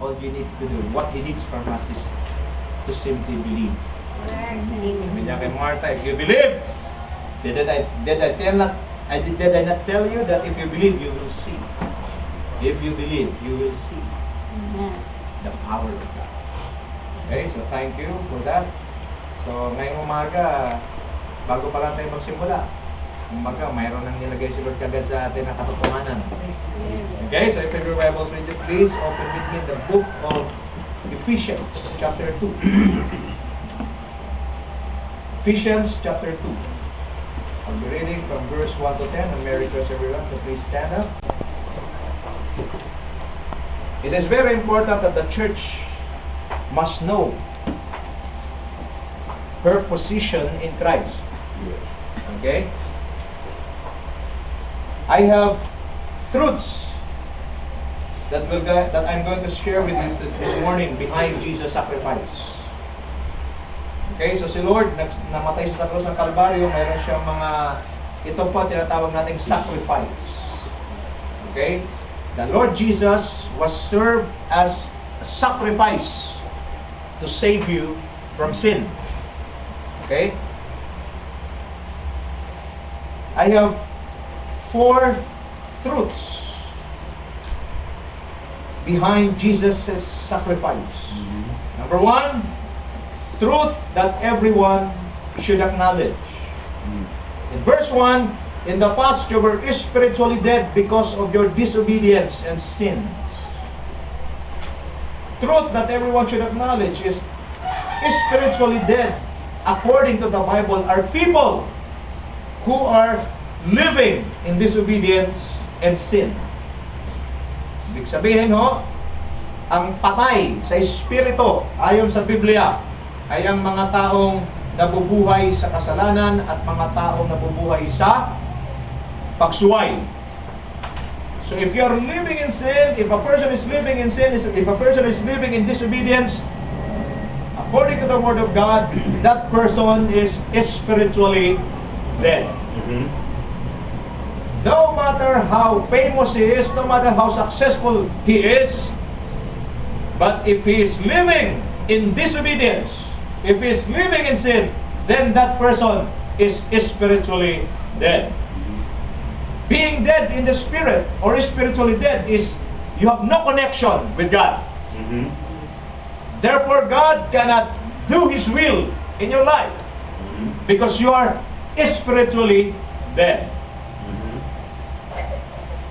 all you need to do, what He needs from us is to simply believe. Sabi niya kay Martha, if you believe, did I not tell you that if you believe, you will see. If you believe, you will see the power of God. Okay, so thank you for that. So ngayong umaga, bago pa lang tayo magsimula, umaga, mayroon nang nilagay si Lord kagad sa atin na katotohanan. Okay, so if your Bibles read it, please open with me the book of Ephesians, chapter 2. Ephesians, chapter 2. I'll be reading from verse 1 to 10, and Merry Christmas everyone, so please stand up. It is very important that the church must know her position in Christ. Okay? I have truths that I'm going to share with you this morning behind Jesus' sacrifice. Okay, so si Lord namatay sa krus ng Kalbaryo, mayroon siyang mga, ito po tinatawag nating sacrifice. Okay? The Lord Jesus was served as a sacrifice to save you from sin. Okay? I have 4 truths behind Jesus' sacrifice. Number 1, truth that everyone should acknowledge. In verse 1, in the past you were spiritually dead because of your disobedience and sins. Truth that everyone should acknowledge is spiritually dead, according to the Bible, are people who are living in disobedience and sin. Ibig sabihin ang patay sa espiritu ayon sa Biblia ay ang mga taong nabubuhay sa kasalanan at mga taong nabubuhay sa pagsuway. So if you are living in sin, if a person is living in sin, if a person is living in disobedience, according to the Word of God, that person is spiritually dead. No matter how famous he is, no matter how successful he is, but if he is living in disobedience, if he is living in sin, then that person is spiritually dead. Being dead in the spirit or spiritually dead is you have no connection with God. Therefore, God cannot do His will in your life because you are spiritually dead.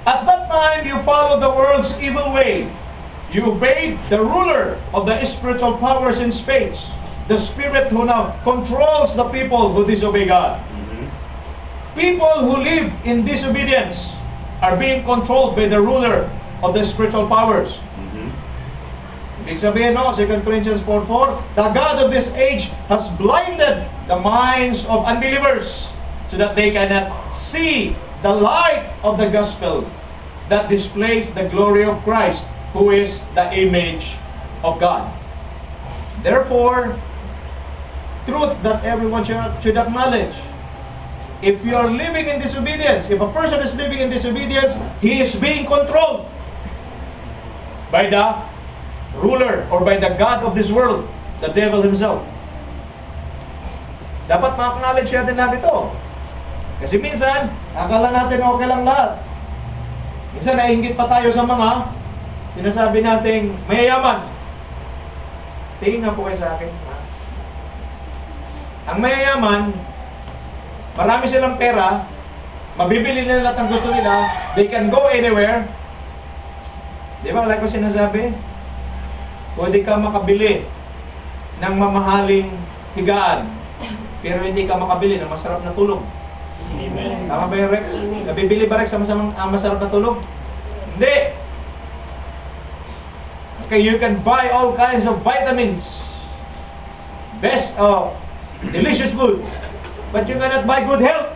At that time, you follow the world's evil way. You obeyed the ruler of the spiritual powers in space, the spirit who now controls the people who disobey God. People who live in disobedience are being controlled by the ruler of the spiritual powers. Ibig sabihin, 2 Corinthians 4:4, the God of this age has blinded the minds of unbelievers so that they cannot see the light of the gospel that displays the glory of Christ, who is the image of God. Therefore, truth that everyone should acknowledge. If you are living in disobedience, if a person is living in disobedience, he is being controlled by the ruler or by the God of this world, the devil himself. Dapat ma-acknowledge natin lahat ito. Kasi minsan, akala natin okay lang lahat. Minsan naiinggit pa tayo sa mga sinasabi nating mayayaman. Tingin nga po kayo sa akin. Ang mayayaman, marami silang pera, mabibili nila lahat ng gusto nila, they can go anywhere. Di ba, like ko sinasabi? Pwede ka makabili ng mamahaling higaan, pero hindi ka makabili ng masarap na tulog. Amen. Tama ba yung Rex? Nabibili ba Rex ang masarap na tulog? Hindi! Okay, you can buy all kinds of vitamins, best of delicious food, but you cannot buy good health.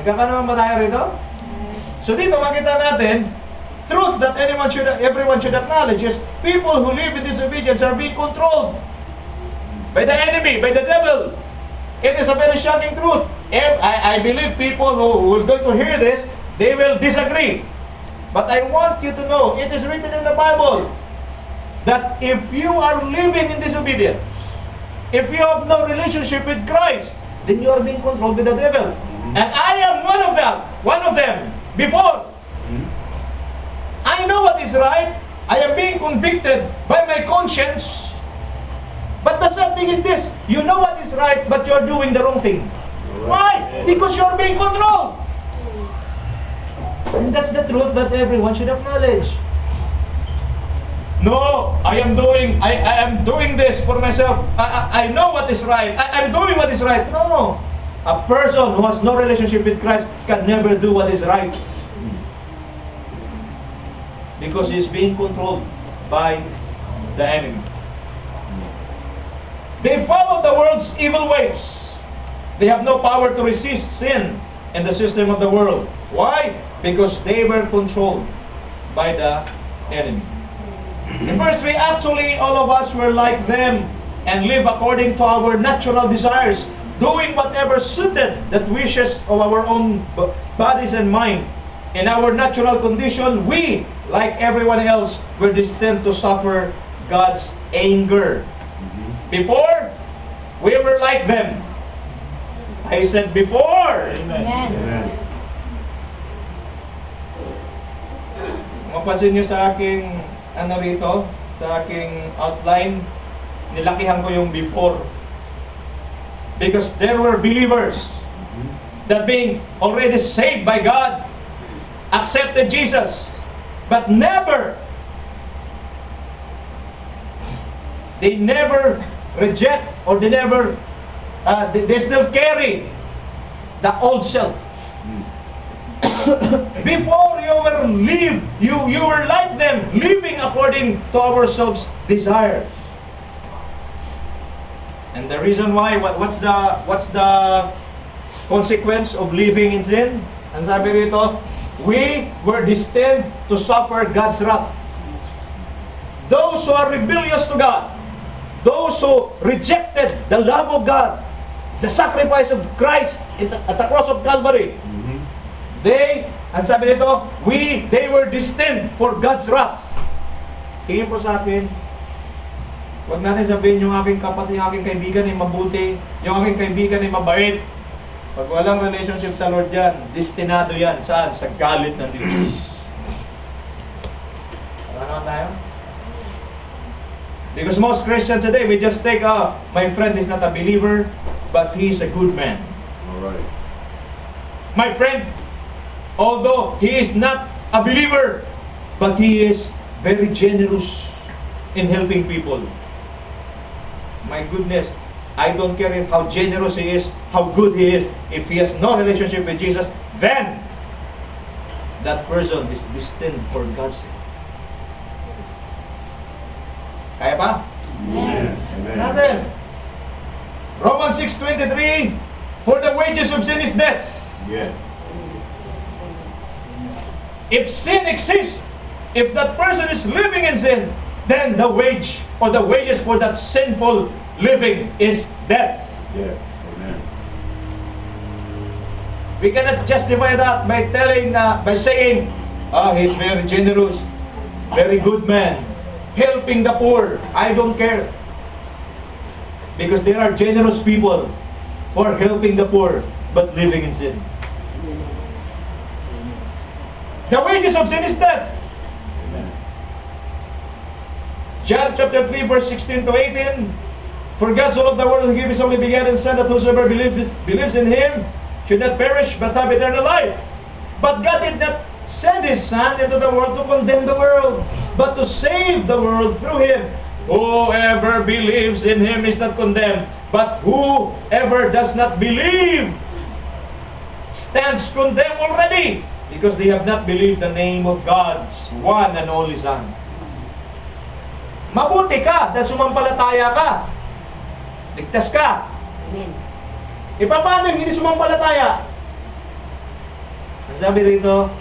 Nagkakaroon ba tayo rito? So dito makita natin, truth that everyone should acknowledge is people who live in disobedience are being controlled by the enemy, by the devil. It is a very shocking truth. I believe people who are going to hear this, they will disagree. But I want you to know, it is written in the Bible, that if you are living in disobedience, if you have no relationship with Christ, then you are being controlled by the devil. And I am one of them, before. I know what is right. I am being convicted by my conscience. But the sad thing is this, you know what is right, but you are doing the wrong thing. Why? Because you are being controlled. And that's the truth that everyone should acknowledge. No, I am doing this for myself. I know what is right. I'm doing what is right. No. A person who has no relationship with Christ can never do what is right. Because he is being controlled by the enemy. They follow the world's evil ways. They have no power to resist sin in the system of the world. Why? Because they were controlled by the enemy. In verse 3, actually all of us were like them and live according to our natural desires, doing whatever suited the wishes of our own bodies and mind. In our natural condition, we, like everyone else, were destined to suffer God's anger. Before, we were like them. I said before. Amen. Mapansin nyo sa aking rito, sa aking outline, nilakihan ko yung before. Because there were believers that being already saved by God, accepted Jesus, but they never reject, or they still carry the old self. Before you were like them, living according to ourselves' desires. And the reason why, what's the consequence of living in sin? Ang sabi rito, we were destined to suffer God's wrath. Those who are rebellious to God, those who rejected the love of God, the sacrifice of Christ at the cross of Calvary, ang sabi nito, they were destined for God's wrath. Tingin po sa akin, huwag natin sabihin yung aking kapatid, yung aking kaibigan ay mabuti, yung aking kaibigan ay mabait. Pag walang relationship sa Lord yan, destinado yan. Saan? Sa galit ng Diyos. Ano tayo? Because most Christians today, we just take, my friend is not a believer, but he is a good man. Alright. My friend, although he is not a believer, but he is very generous in helping people. My goodness, I don't care how generous he is, how good he is. If he has no relationship with Jesus, then that person is destined for God's sake. Kaya pa? Amen. Natin. Romans 6:23, for the wages of sin is death. Yeah. If sin exists, if that person is living in sin, then the wage or the wages for that sinful living is death. Yeah. Amen. We cannot justify that by saying, he's very generous, very good man, helping the poor. I don't care. Because there are generous people who are helping the poor but living in sin. The wages of sin is death. Amen. John chapter 3 verse 16 to 18. For God so loved the world, He gave His only begotten Son, that whosoever believes in Him should not perish but have eternal life. But God did not send His Son into the world to condemn the world, but to save the world through Him. Whoever believes in Him is not condemned, but whoever does not believe stands condemned already, because they have not believed the name of God's one and only Son. Mabuti ka dahil sumampalataya ka. Ligtas ka. Amen. E paano yung hindi sumampalataya? Ang sabi rito,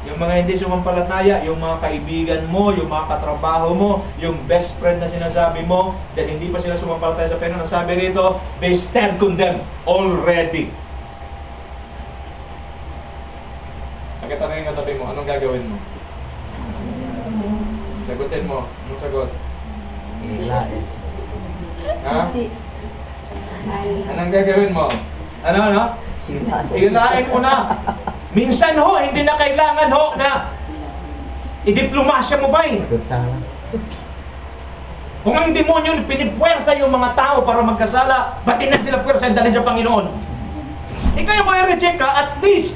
yung mga hindi sumampalataya, yung mga kaibigan mo, yung mga katrabaho mo, yung best friend na sinasabi mo, dahil hindi pa sila sumampalataya sa Panginoon, ang sabi rito, they stand condemned already. Nakita na yung katabi mo, anong gagawin mo? Sagutin mo. Anong sagot? Hilain. Ha? Anong gagawin mo? Ano? Hilain mo na. Minsan ho, hindi na kailangan ho na idiplomasya mo ba eh. Sana. Kung ang demonyo pinipwersa yung mga tao para magkasala, ba't na sila pwersa dahil sa Panginoon? Ikaw yung mga reject ka, at least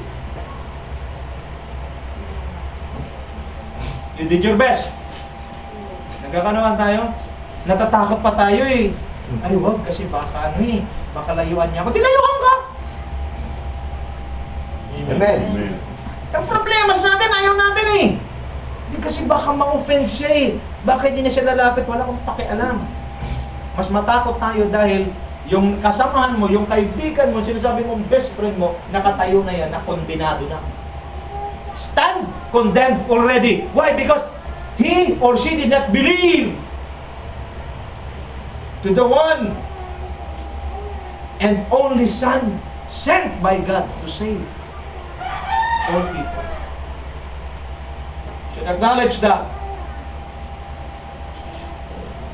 you did your best. Nagkakanawan tayo, natatakot pa tayo eh. Ay wag, kasi baka baka layuan niya ako. Dilayuan ka! Amen. Amen. Ang problema sa atin, ayaw natin eh. Hindi kasi baka ma-offend siya eh. Baka hindi na siya lalapit, wala akong pakialam. Mas matakot tayo dahil yung kasamahan mo, yung kaibigan mo, sinasabi mong best friend mo, nakatayo na yan, nakondenado na. Stand condemned already. Why? Because he or she did not believe to the one and only Son sent by God to save all people. Should acknowledge that.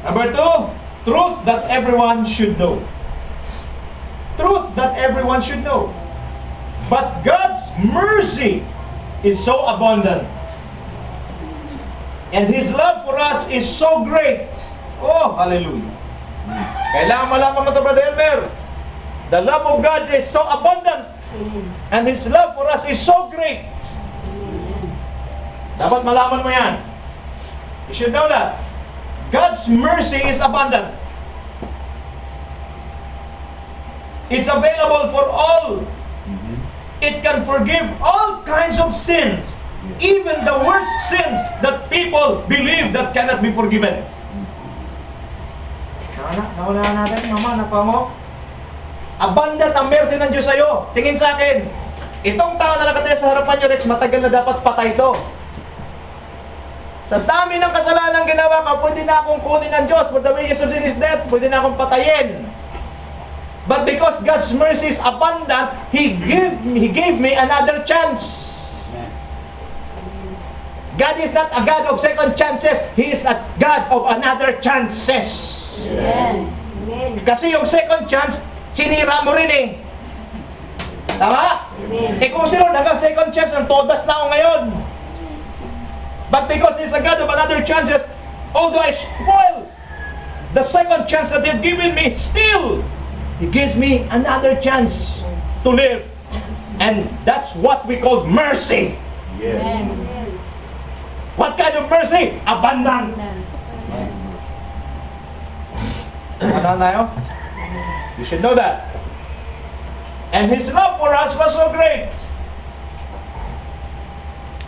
Number 2, truth that everyone should know. Truth that everyone should know. But God's mercy is so abundant. And His love for us is so great. Oh, hallelujah. Kailangan malaman mo ito, Brother Elmer. The love of God is so abundant. And His love for us is so great. Dapat malaman mo yan. You should know that. God's mercy is abundant. It's available for all. It can forgive all kinds of sins. Even the worst sins that people believe that cannot be forgiven. Nawala natin, mama, napa mo? Abundant ang mercy ng Diyos sa'yo. Tingin sa akin, itong tao na nakataya sa harapan nyo, Rex, matagal na dapat patay ito. Sa dami ng kasalanan ginawa ka, pwede na akong kunin ng Diyos. For the wages of sin is death, pwede na akong patayin. But because God's mercy is abundant, He gave me another chance. God is not a God of second chances. He is a God of another chances. Yes. Kasi yung second chance, sinira mo rin eh. Tama? Eh kung sino nag-second chance, ang todas na ako ngayon. But because He's a God of another chances, although I spoil the second chance that He's given me, still He gives me another chance to live. And that's what we call mercy. Yes. What kind of mercy? Abundant. Ano tayo? You should know that. And His love for us was so great.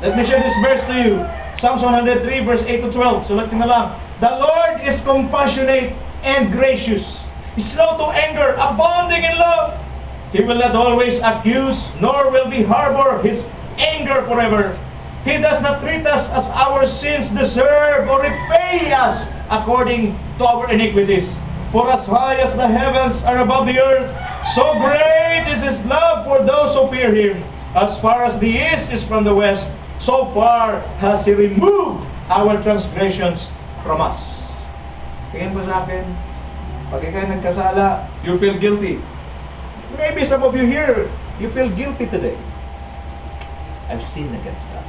Let me share this verse to you. Psalms 103 verse 8 to 12. Sulat nyo na lang. The Lord is compassionate and gracious, slow to anger, abounding in love. He will not always accuse, nor will He harbor His anger forever. He does not treat us as our sins deserve, or repay us according to our iniquities. For as high as the heavens are above the earth, so great is His love for those who fear Him. As far as the east is from the west, so far has He removed our transgressions from us. Tingin mo sa akin, pag ikaw nagkasala, you feel guilty. Maybe some of you here, you feel guilty today. I've sinned against God.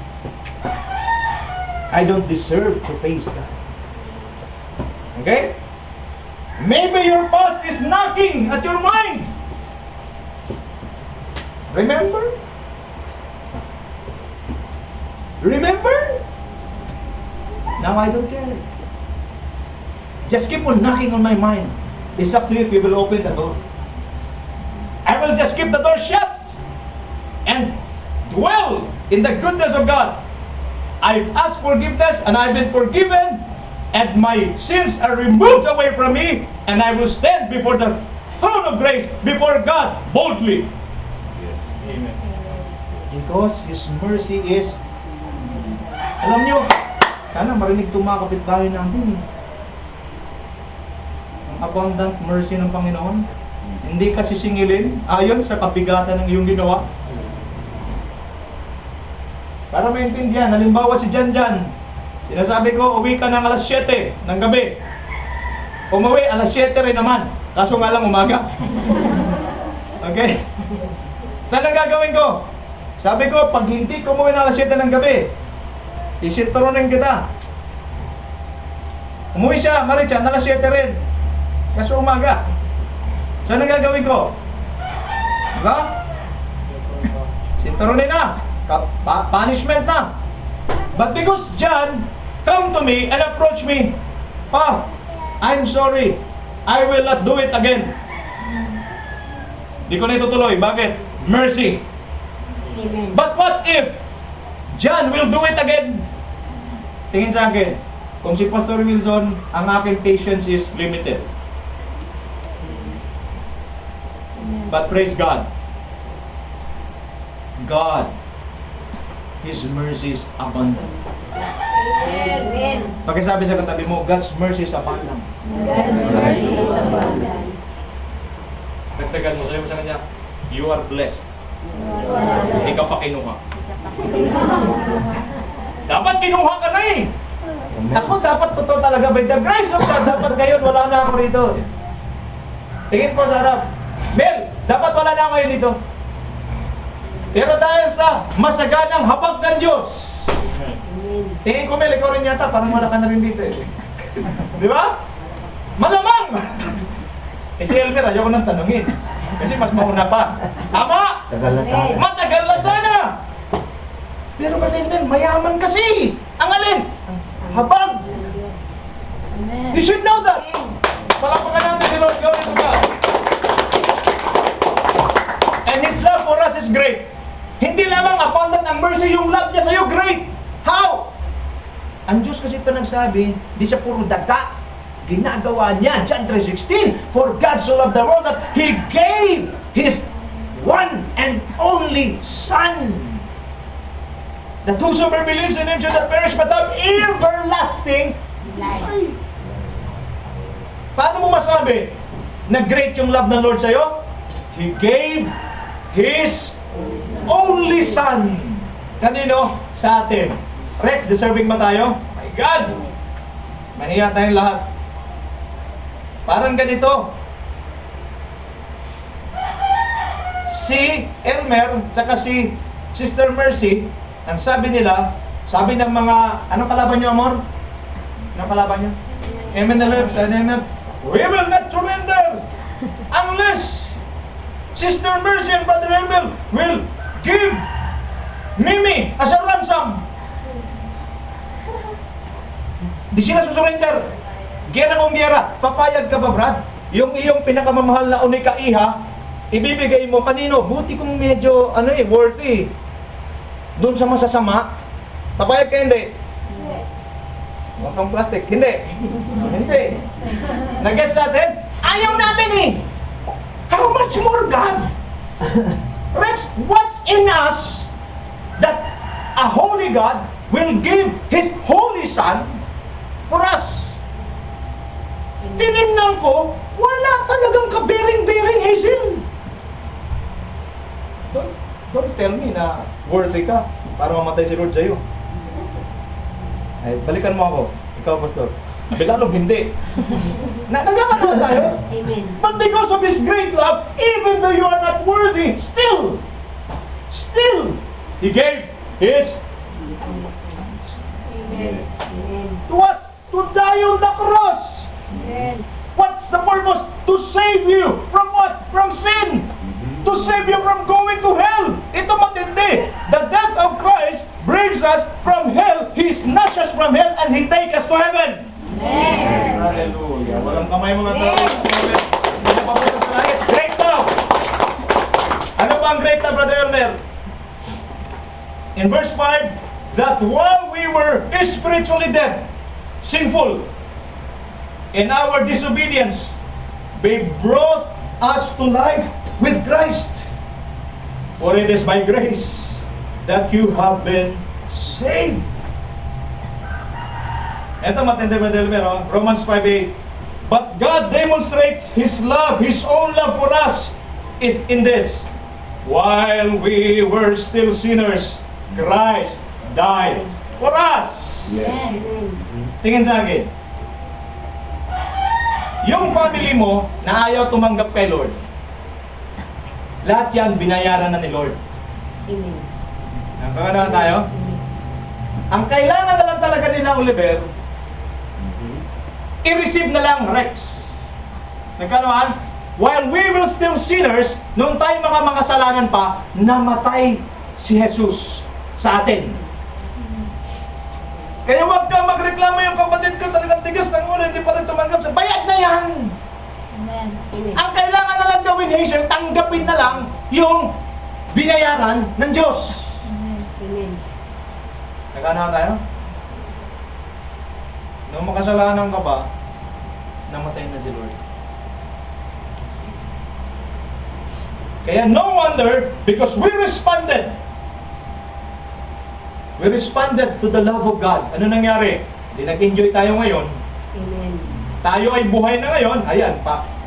I don't deserve to face God. Okay? Maybe your past is knocking at your mind. Remember? Remember? Now I don't care. Just keep on knocking on my mind. It's up to you if you will open the door. I will just keep the door shut and dwell in the goodness of God. I've asked forgiveness and I've been forgiven, and my sins are removed away from me, and I will stand before the throne of grace, before God, boldly. Yes. Amen. Because His mercy is, alam nyo, sana marinig itong mga kapitbahay natin. Ang abundant mercy ng Panginoon, hindi kasi singilin ayon sa kabigatan ng iyong ginawa. Para maintindihan, halimbawa si Janjan, sinasabi ko, uwi ka ng alas 7 ng gabi. Umuwi, alas 7 rin naman. Kaso nga lang umaga. Okay? Saan ang gagawin ko? Sabi ko, pag hindi ko umuwi ng alas 7 ng gabi, isitronin kita. Umuwi siya, Marichan, alas 7 rin. Kaso umaga. Saan ang gagawin ko? Diba? Sinturonin na. Punishment na. But because John come to me and approach me, Pa, I'm sorry, I will not do it again. Di ko na itutuloy. Bakit? Mercy. But what if John will do it again? Tingin sa akin, kung si Pastor Wilson, ang aking patience is limited. But praise God. God, His mercy is abundant. Amen. Pakisabi sa katabi mo, God's mercy is abundant. God's mercy is abundant. Dagdagan mo, sabi mo sa kanya, you are blessed. Hindi ka pa kinuha. Dapat kinuha ka na eh. Ako dapat totoo talaga. By the grace of God, dapat ngayon wala na ako rito. Tingin po sa harap. Mel, dapat wala na ako ngayon dito. Pero dahil sa masaganang habag ng Diyos, tingin ko, Mel, ikaw rin yata, parang wala ka na rin dito eh. Di ba? Malamang! Eh si Elmer, ayaw ko nang tanungin. Kasi mas mauna pa. Ama! Tagal na sana. Matagal na sana! Pero Brother Elmer, mayaman kasi! Ang alin? Habag! Amen. You should know that! Palakpakan natin si Lord. Glory to God. And His love for us is great. Hindi lamang abundant ang mercy, yung love niya sa'yo, great! How? Ang Diyos kasi pa nagsabi, di siya puro daga. Ginagawa niya, John 3:16, for God so loved the world that He gave His one and only Son, that whosoever believes in Him shall not perish but have everlasting life. Paano mo masabi na great yung love ng Lord sa'yo? He gave His only Son. Kanino? Sa atin. Rex, deserving ba tayo? My God! Mahiya tayong lahat. Parang ganito. Si Elmer, tsaka si Sister Mercy, ang sabi nila, sabi ng mga, anong kalaban nyo, Amor? Anong kalaban nyo? MNLF, sa NMF, we will not surrender unless Sister Mercy and Brother Emil will give Mimi as a ransom. Di sila susurrender. Gera kong gera. Papayag ka ba, Brad? Yung iyong pinakamamahal na unika iha, ibibigay mo kanino? Buti kung medyo, worthy. Doon sa masasama. Papayag ka hindi? Huwag kang plastic. Hindi. Hindi. Nag-get sa atin? Ayaw natin eh. How much more God? Rex, what's in us that a holy God will give His holy Son for us? Tinignan ko, wala talagang kabiring-biring Hazel. Don't tell me na worthy ka para mamatay si Lord sa'yo. Ay, balikan mo ako. Ikaw, Pastor. Bilalog hindi. Nagkakatawa tayo. Amen. But because of His great love, even though you are not worthy, still, He gave His, Amen. Amen. to what? To die on the cross. Amen. What's the purpose? To save you from what? From sin. To save you from going to hell. Ito matindi. The death of Christ brings us from hell. He snatched us from hell and He take us to heaven. Amen. Hallelujah. Walang kamay mga tao. Hindi pa po sa langit. Great love. Ano ba ang great love, Brother Elmer? In verse 5, that while we were spiritually dead, sinful, in our disobedience, He brought us to life with Christ. For it is by grace that you have been saved. Ito matindi, Brother Elmer, Romans 5:8. But God demonstrates His love, His own love for us is in this: while we were still sinners, Christ died for us. Yes. Amen. Tingin sa akin. Yung family mo na ayaw tumanggap kay Lord, lahat yan binayaran na ni Lord. Amen. Nakakanawa tayo? Amen. Ang kailangan na lang talaga nila, Oliver, i-receive na lang Rex. Nagkanoan? While we will still sinners, noong tayo mga kasalanan pa, namatay si Jesus sa atin. Kaya huwag kang magreklamo yung kapatid ko, talagang tigas ng ulo, hindi pa rin tumanggap sa bayad na yan. Amen. Ang kailangan na lang gawin, Hazel, tanggapin na lang yung binayaran ng Diyos. Amen. Nagkano tayo? Nung makasalanan ka ba, namatay na si Lord. Kaya no wonder, because we responded to the love of God. Ano nangyari? Hindi nag-enjoy tayo ngayon. Amen. Tayo ay buhay na ngayon. Ayan,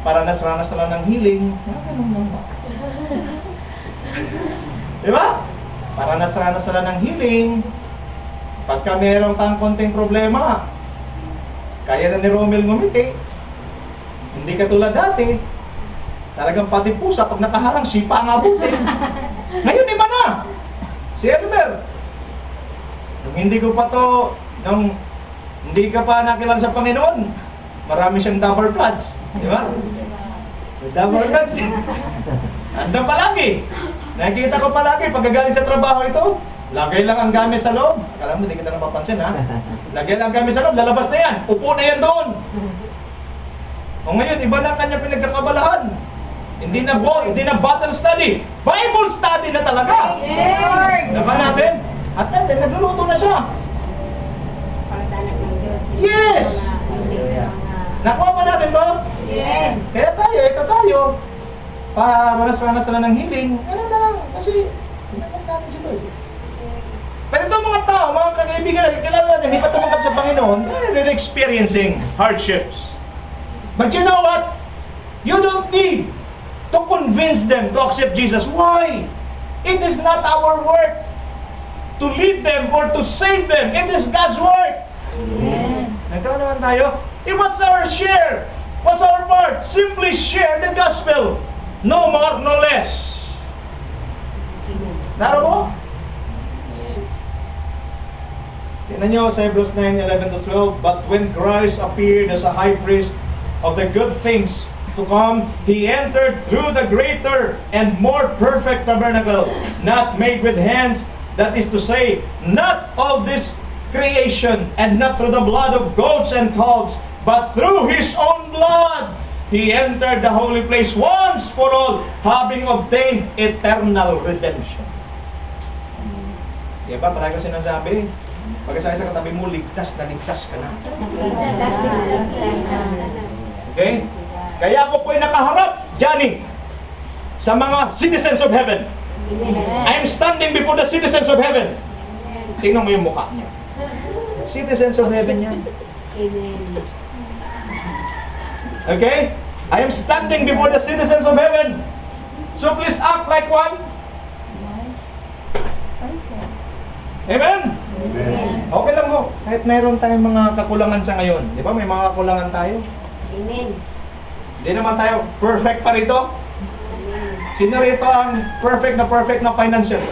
paranas-ranas na lang ng healing. Ganun lang ba? Diba? Paranas-ranas na lang ng healing. Pagka meron kang konting problema, kaya na ni Romel ngumiti. Hindi katulad dati. Talagang pati pusa, pag nakaharang, sipa ang abutin. Ngayon, iba na. Si Elmer. Nung hindi ka pa nakilala sa Panginoon, marami siyang double bloods. Di ba? May double bloods. Ando palagi. Nakikita ko palagi, pagkagaling sa trabaho ito, lagay lang ang gamit sa loob. Akala mo, hindi kita napapansin, ha? Lagay lang ang gamit sa loob, lalabas na yan. Upo na yan doon. O ngayon, iba na kanya pinagkakabalahan. Hindi na Bible study. Bible study na talaga. Lord. Diba natin? At natin, nagluluto na siya. Pagdanak ng Diyos. Yes! Nakuha ba natin to? Amen. Kaya tayo, paranas-ranas na lang ng healing. Ano na lang, kasi, hinagap natin si Lord. Pero itong mga tao, mga kaibigan, kilala natin, hindi pa tumanggap sa Panginoon, they're experiencing hardships. But you know what? You don't need to convince them to accept Jesus. Why? It is not our work to lead them or to save them. It is God's work. Amen. Nagkaroon naman tayo. What's our share? What's our part? Simply share the gospel. No more, no less. Amen. Naro mo? Tingnan nyo sa Hebrews 9:11-12. But when Christ appeared as a high priest of the good things to come, He entered through the greater and more perfect tabernacle, not made with hands, that is to say, not of this creation, and not through the blood of goats and calves, but through His own blood. He entered the holy place once for all, having obtained eternal redemption. Diba, parang ko sinasabi, pagkasakay sa katabi mo, ligtas na ligtas ka na. Okay? Kaya ako po'y nakaharap, Johnny, sa mga citizens of heaven. I am standing before the citizens of heaven. Tingnan mo yung mukha niya. Citizens of heaven yan. Amen. Okay? I am standing before the citizens of heaven. So please act like one. Amen? Amen. Okay lang ho. Kahit mayroon tayong mga kakulangan sa ngayon. Di ba? May mga kakulangan tayo. Amen. Hindi naman tayo perfect pa rito. Amen. Sino rito ang perfect na financial?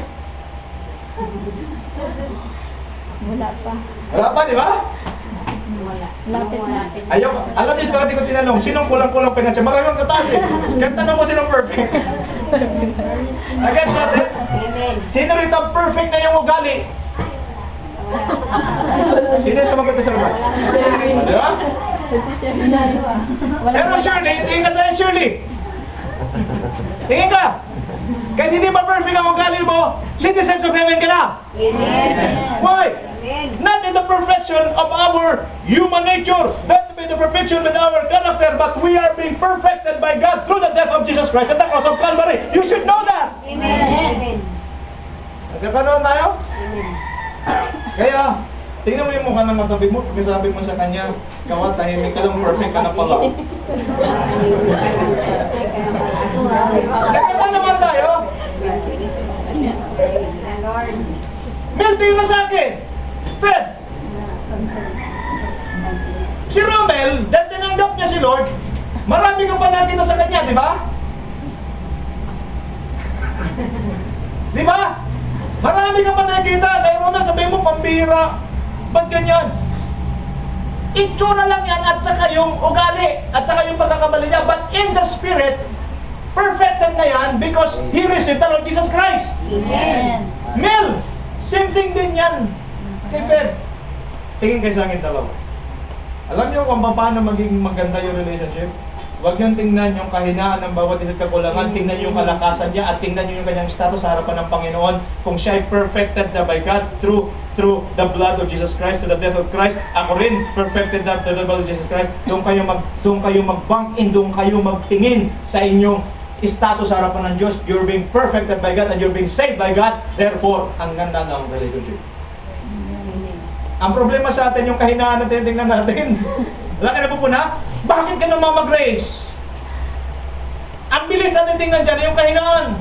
Wala pa. Wala pa, di ba? Wala. Lapit na. Ayaw, alam niyo, dati ko tinanong, sinong kulang-kulang financial? Marami ang kataas eh. Kaya tanong mo sinong perfect. Agad natin. Amen. Sino rito ang perfect na yung ugali? Sino yung sumagot sa labas? Di ba? Pero Shirley, tingin ka sa'yo, Shirley. Tingin ka. Kahit hindi pa perfect ang ugali mo, citizens of heaven ka na. Amen. Why? Amen. Not in the perfection of our human nature, not in the perfection with our character, but we are being perfected by God through the death of Jesus Christ at the cross of Calvary. You should know that. Amen. Amen. Nagkakaroon tayo? Amen. Kaya, tingnan mo yung mukha ng matabi mo, pagkasabi mo sa kanya, kawa, tahimik ka lang, perfect ka na pala. Nagkakaroon naman tayo. Praise the Lord. Mel, tingin mo sa akin. Fred, si Romel, dahil tinanggap niya si Lord, marami ka pa nakita sa kanya, di ba? Di ba? Marami ka pa nakita. Dahil Romel, sabihin mo, pambihira. Ba't ganyan? Itsura lang yan at saka yung ugali at saka yung pagkakamali niya. But in the Spirit, perfected na yan because he received the Lord Jesus Christ. Amen. Mel, same thing din yan. Kay Fred, tingin kayo sa akin dalawa. Alam niyo kung paano maging maganda yung relationship? Huwag niyong tingnan yung kahinaan ng bawat isa't kakulangan, tingnan niyo yung kalakasan niya at tingnan niyo yung kanyang status sa harapan ng Panginoon. Kung siya ay perfected na by God through the blood of Jesus Christ, to the death of Christ, ako rin perfected na through the blood of Jesus Christ. Doon kayo mag-bank in, doon kayo magtingin sa inyong status sa harapan ng Diyos. You're being perfected by God and you're being saved by God. Therefore, ang ganda ng relationship. Ang problema sa atin yung kahinaan na tinitingnan natin. Wala ka na pupuna? Bakit ka namamagrace? Ang bilis natin tingnan dyan yung kahinaan.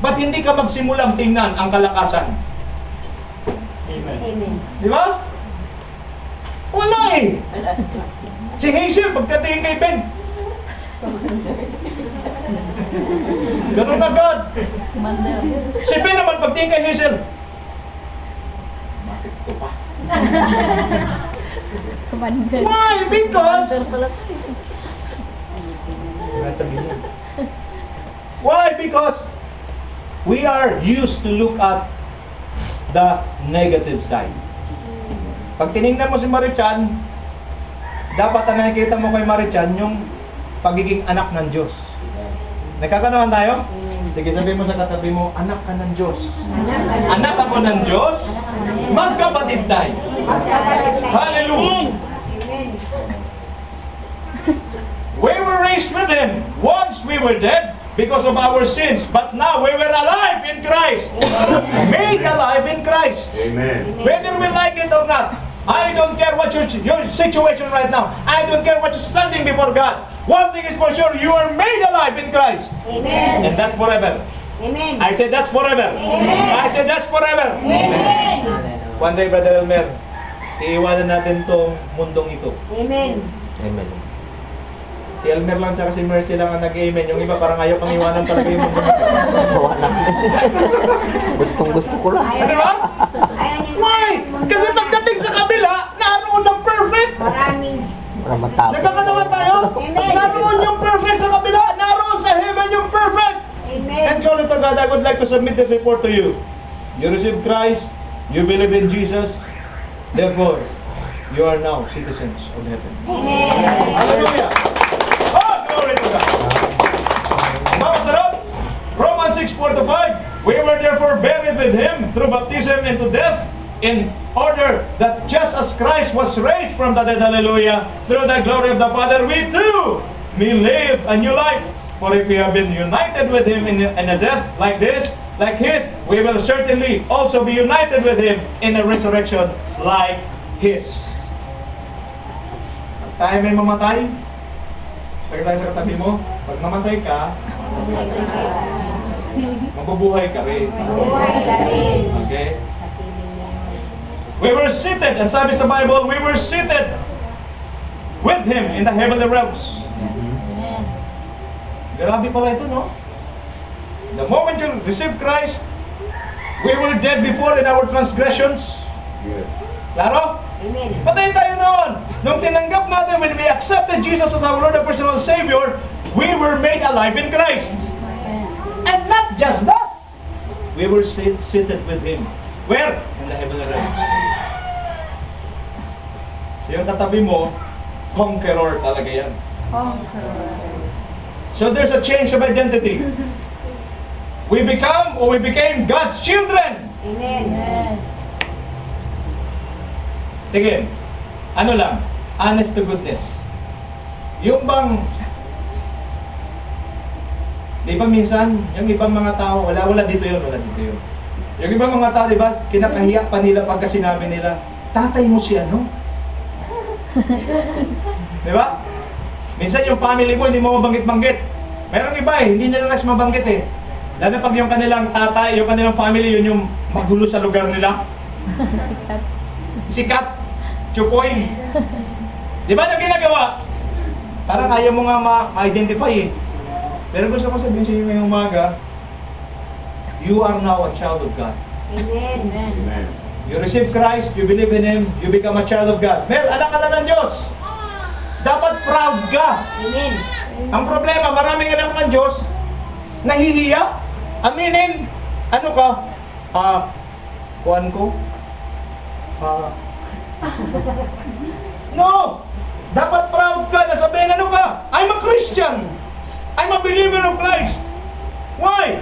Ba't hindi ka magsimulang tingnan ang kalakasan? Amen. Amen. Di ba? Wala eh. Si Hazel, pagkatingin kay Ben, ganun agad. Si Ben naman, pagtingin kay Hazel, bakit ito pa? Commander. Why? Because Why? Because we are used to look at the negative side. Pag tinignan mo si Marichan, dapat ang nakikita mo kay Marichan yung pagiging anak ng Diyos. Nagkakanawan tayo? Sige, sabihin mo sa katabi mo, anak ka ng Diyos. Anak ako ng Diyos, magkapatid tayo. Hallelujah! Amen. We were raised with Him. Once we were dead because of our sins, but now we were alive in Christ. Made alive in Christ. Amen. Whether we like it or not, I don't care what your situation right now. I don't care what you're standing before God. One thing is for sure, you are made alive in Christ. Amen. And that's forever. Amen. I said that's forever. Amen. I said that's forever. Amen. One day, Brother Elmer, iiwanan natin tong mundong ito. Amen. Amen. Si Elmer lang tsaka si Mercy lang ang nag-amen. Yung iba parang ayaw pang iwanan talaga yung mundong ito. Wala. Gustong-gusto ko lang. Ano ba? Ayaw niya. Why? Kasi pagdating sa kabila, naroon ang perfect. Maraming. Para matapos. Nagkakanawan tayo? Amen. Naroon yung perfect sa kabila. Naroon sa heaven yung perfect. Amen. And glory to God, I would like to submit this report to you. You received Christ. You believe in Jesus. Therefore, you are now citizens of heaven. Amen. Hallelujah. Oh, glory to God. Mga sarap. Romans 6:4-5. We were therefore buried with Him through baptism into death, in order that just as Christ was raised from the dead, hallelujah, through the glory of the Father, we too may live a new life. For if we have been united with Him in a death like this, like His, we will certainly also be united with Him in a resurrection like His. Pag tayo may mamatay, pag tayo sa katabi mo, pag namatay ka, mabubuhay ka rin. Mabuhay ka rin. Okay? We were seated, and sabi sa Bible, we were seated with Him in the heavenly realms. Amen. Grabe pala ito, no? The moment you receive Christ, we were dead before in our transgressions. Yes. Klaro? Amen. Patay tayo noon. Nung tinanggap natin, when we accepted Jesus as our Lord and personal Savior, we were made alive in Christ. And not just that, we were seated with Him. Where? In the heavenly realm. Yung katabi mo, conqueror talaga yan. So there's a change of identity. We became God's children. Amen. Tingin, ano lang, honest to goodness. Yung bang, di ba minsan, yung ibang mga tao, wala dito yun. Yung ibang mga tao, di ba, kinakahiya pa nila pagka sinabi nila, tatay mo si ano? Di ba? Minsan yung family mo, hindi mo mabanggit-banggit. Merong iba hindi nila mabanggit eh. Lalo pag yung kanilang tatay, yung kanilang family, yun yung magulo sa lugar nila. Sikat, chukoy. Di ba na ginagawa? Parang ayaw mo nga ma-identify eh. Pero gusto ko sabihin sa inyo ngayong umaga, you are now a child of God. Amen. Amen. You receive Christ, you believe in Him, you become a child of God. Mel, anak ka na ng Diyos. Dapat proud ka. Amen. Ang problema, maraming anak ng Diyos, nahihiya. Aminin, ano ka? Kuhan ko? No! Dapat proud ka na sabihin, ano ka? I'm a Christian. I'm a believer of Christ. Why?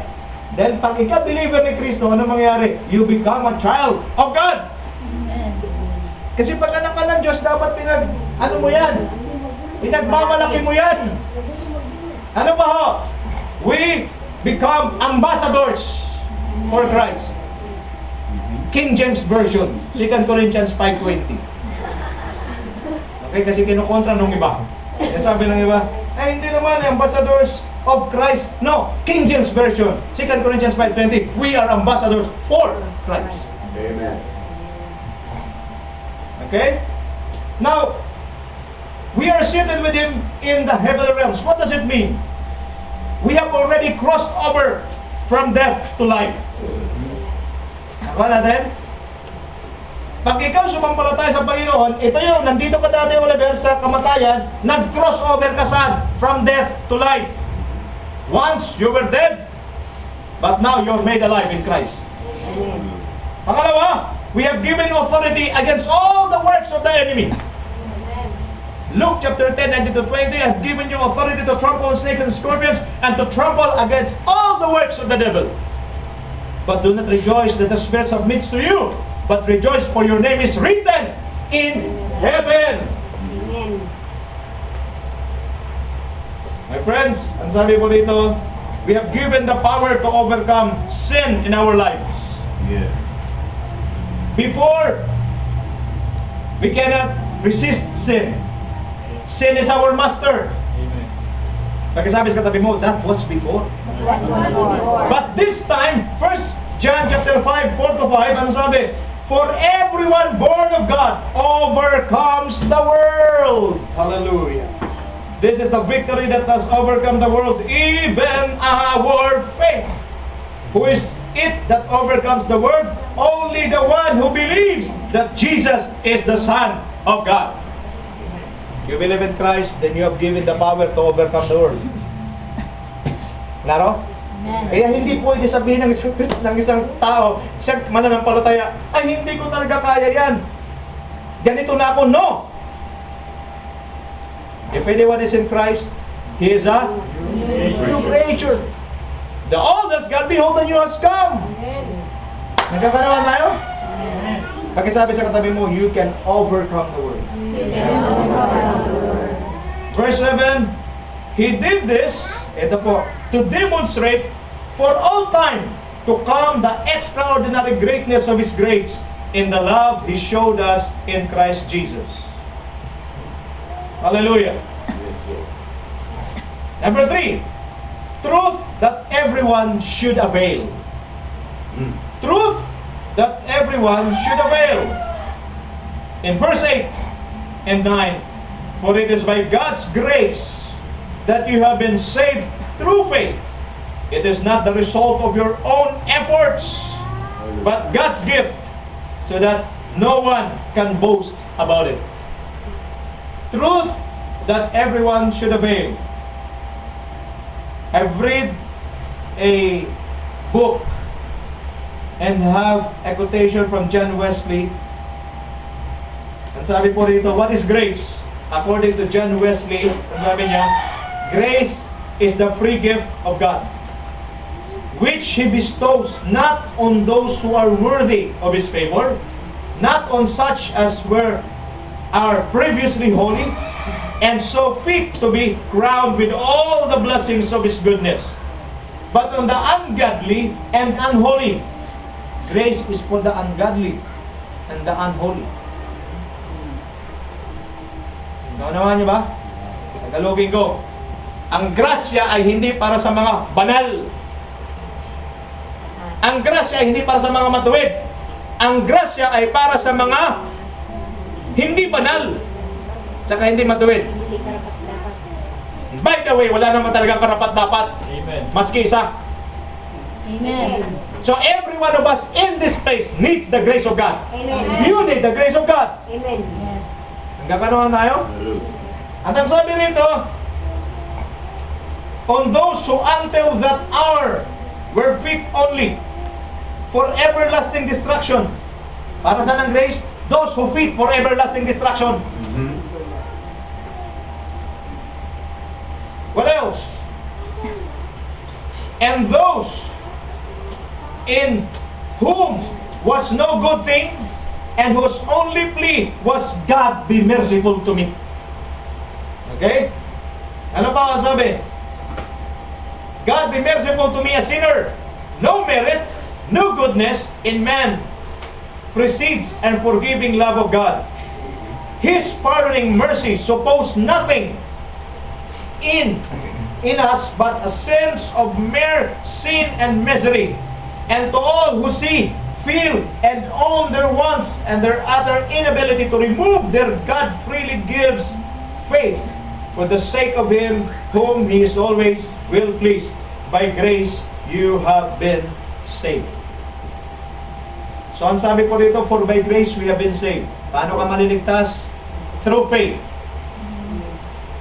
Dahil pag ikaw believer ni Kristo, ano mangyari? You become a child of God. Amen. Kasi pag anak ka ng Diyos, dapat ano mo yan? Pinagmamalaki mo yan. Ano ba ho? We become ambassadors for Christ. King James Version, 2 Corinthians 5:20. Okay, kasi kinukontra nung iba. Kaya sabi ng iba, ay hindi naman, ambassadors of Christ. No, King James Version, 2 Corinthians 5:20. We are ambassadors for Christ. Amen. Okay? Now, we are seated with Him in the heavenly realms. What does it mean? We have already crossed over from death to life. Ako natin? Pag ikaw sumampalataya sa Panginoon, ito yung, nandito ka dati, Oliver, sa kamatayan, nag-cross over ka saan? From death to life. Once you were dead, but now you're made alive in Christ. Amen. Pangalawa, we have given authority against all the works of the enemy. Luke chapter 10, 19-20, I have given you authority to trample on snakes and scorpions and to trample against all the works of the devil. But do not rejoice that the Spirit submits to you, but rejoice for your name is written in heaven. Amen. My friends, ang sabi po dito, we have given the power to overcome sin in our lives. Yes. Before, we cannot resist sin. Sin is our master. Pagkasabi sa katabi mo, that was before. What was before? But this time, 1 John chapter 5, 4-5, ano sabi? For everyone born of God overcomes the world. Hallelujah. This is the victory that has overcome the world, even our faith. Who is it that overcomes the world? Only the one who believes that Jesus is the Son of God. You believe in Christ, then you have given the power to overcome the world. Klaro? Amen. Kaya hindi pwede sabihin ng isang tao, isang mananampalataya, ay hindi ko talaga kaya yan. Ganito na ako. No! If anyone is in Christ, he is a new creature. The old has gone, behold, the new has come. Amen. Nagkakaroon tayo? Pagkasabi sa katabi mo, you can overcome the world. Verse 7, He did this, ito po, to demonstrate for all time to come the extraordinary greatness of His grace in the love He showed us in Christ Jesus. Hallelujah. Number 3, truth that everyone should avail. Truth that everyone should avail. In verse 8 and 9, for it is by God's grace that you have been saved through faith. It is not the result of your own efforts, but God's gift, so that no one can boast about it. Truth that everyone should avail. I've read a book and have a quotation from John Wesley. Ang sabi po rito, what is grace? According to John Wesley, ang sabi niya, grace is the free gift of God, which He bestows not on those who are worthy of His favor, not on such as are previously holy, and so fit to be crowned with all the blessings of His goodness, but on the ungodly and unholy. Grace is for the ungodly and the unholy. Naunawaan niyo ba? Tagalogin ko. Ang grasya ay hindi para sa mga banal. Ang grasya ay hindi para sa mga matuwid. Ang grasya ay para sa mga hindi banal, tsaka hindi matuwid. Hindi karapat-dapat. By the way, wala naman talagang karapat-dapat. Amen. Maski isa. Amen. So every one of us in this place needs the grace of God. Amen. You need the grace of God. Amen. Nagkakaroon tayo? Hallelujah. At ang sabi rito, on those who until that hour were fit only for everlasting destruction. Para saan ang grace? Those who fit for everlasting destruction. Mhm. What else? And those in whom was no good thing, and whose only plea was, God be merciful to me. Okay? Ano pa ang sabi? God be merciful to me, a sinner. No merit, no goodness in man precedes and forgiving love of God. His pardoning mercy suppose nothing in us but a sense of mere sin and misery. And to all who see, feel, and own their wants and their utter inability to remove their God freely gives faith for the sake of Him whom He is always well pleased. By grace you have been saved. So ang sabi po dito, for by grace we have been saved. Paano ka maliligtas? Through faith.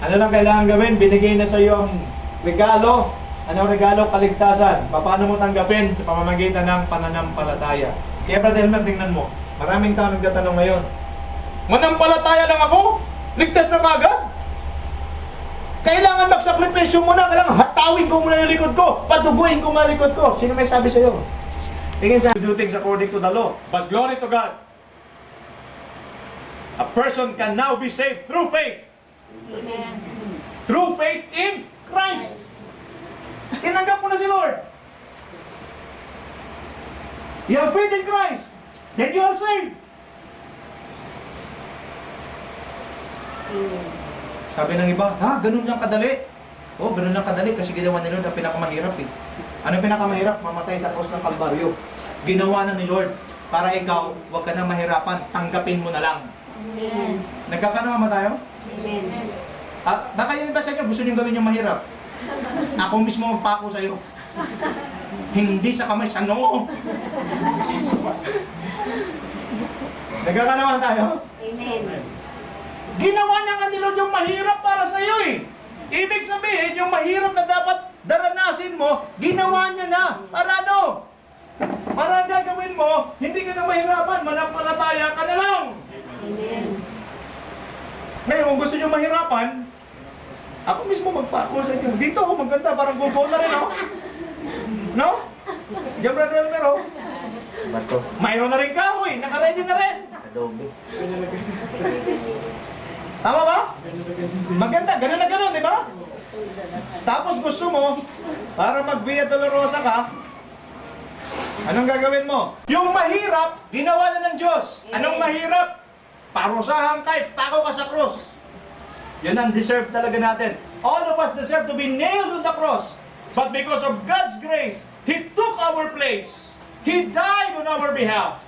Ano lang kailangan gawin? Binigay na sa iyo ang regalo. Ano ang regalo? Kaligtasan. Paano mo tanggapin? Sa pamamagitan ng pananampalataya. Kaya Brother Elmer, tingnan mo. Maraming tao nagtatanong ngayon, manampalataya lang ako? Ligtas na kagad? Kailangan magsakripisyo muna. Kailangan hatawin ko muna yung likod ko. Patubuhin ko muna yung likod ko. Sino may sabi sa iyo? Tingin sa do things according to the law. But glory to God. A person can now be saved through faith. Amen. Through faith in Christ. Tinanggap mo na si Lord. You have faith in Christ. Then you are saved. Amen. Sabi ng iba, ganun lang kadali. Ganun lang kadali kasi ginawa ni Lord ang pinakamahirap eh. Ano yung pinakamahirap? Mamatay sa cross ng Kalbaryo. Ginawa na ni Lord para ikaw, huwag ka na mahirapan, tanggapin mo na lang. Amen. Nagkakanawa ba tayo? Amen. Baka yun ba sa inyo, gusto niyo gawin yung mahirap? Ako mismo magpako sa iyo. Hindi sa kamay, sa noo. Nagkakanawa tayo? Amen. Ginawa na nga ni Lord yung mahirap para sa iyo eh. Ibig sabihin, yung mahirap na dapat daranasin mo, ginawa niya na. Para ano? Para gagawin mo, hindi ka na mahirapan, manampalataya ka na lang. Amen. Ngayon, kung gusto niyo mahirapan, ako mismo magpako sa inyo. Dito ako maganda, parang gugo na rin ako. No? Diyan Brother Elmer, oh. Bato. Mayroon na rin kahoy, naka-ready na rin. Adobe. Tama ba? Maganda, ganun na ganun, di ba? Tapos gusto mo, para mag-Via Dolorosa ka, anong gagawin mo? Yung mahirap, ginawa na ng Diyos. Anong mahirap? Parusahan ka, tako ka sa cross. Yun ang deserve talaga natin. All of us deserve to be nailed on the cross. But because of God's grace, He took our place. He died on our behalf.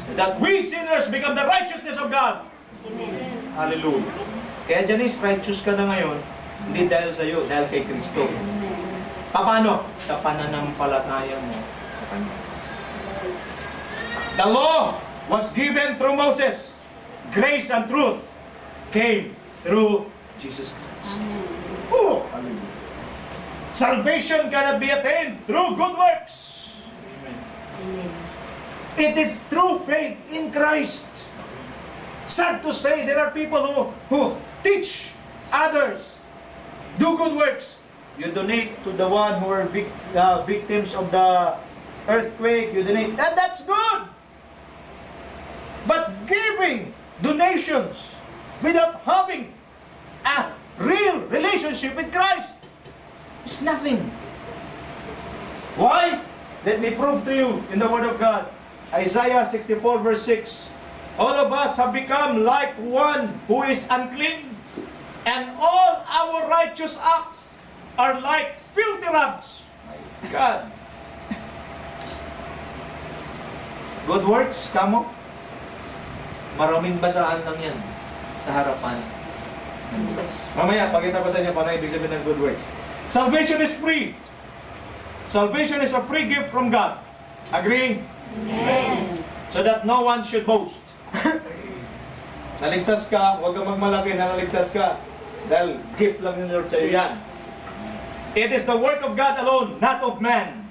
So that we sinners become the righteousness of God. Amen. Hallelujah. Kaya Janice, righteous ka na ngayon, hindi dahil sa iyo, dahil kay Kristo. Paano? Sa pananampalataya mo sa Kanya. The law was given through Moses. Grace and truth came through Jesus Christ. Oh, hallelujah. Salvation cannot be attained through good works. Amen. It is through faith in Christ. Sad to say, there are people who teach others, do good works. You donate to the one who are victims of the earthquake. You donate, and that's good. But giving donations without having a real relationship with Christ is nothing. Why? Let me prove to you in the Word of God. Isaiah 64 verse 6. All of us have become like one who is unclean, and all our righteous acts are like filthy rags. My God. Good works, kamo? Maraming basaan lang yan sa harapan. Mamaya, pakita ko sa inyo paano ibig sabihin ng good works. Salvation is free. Salvation is a free gift from God. Agree? Amen. So that no one should boast. Naligtas ka, huwag kang magmalaki na naligtas ka. Dahil gift lang ni Lord sa iyo yan. It is the work of God alone, not of man.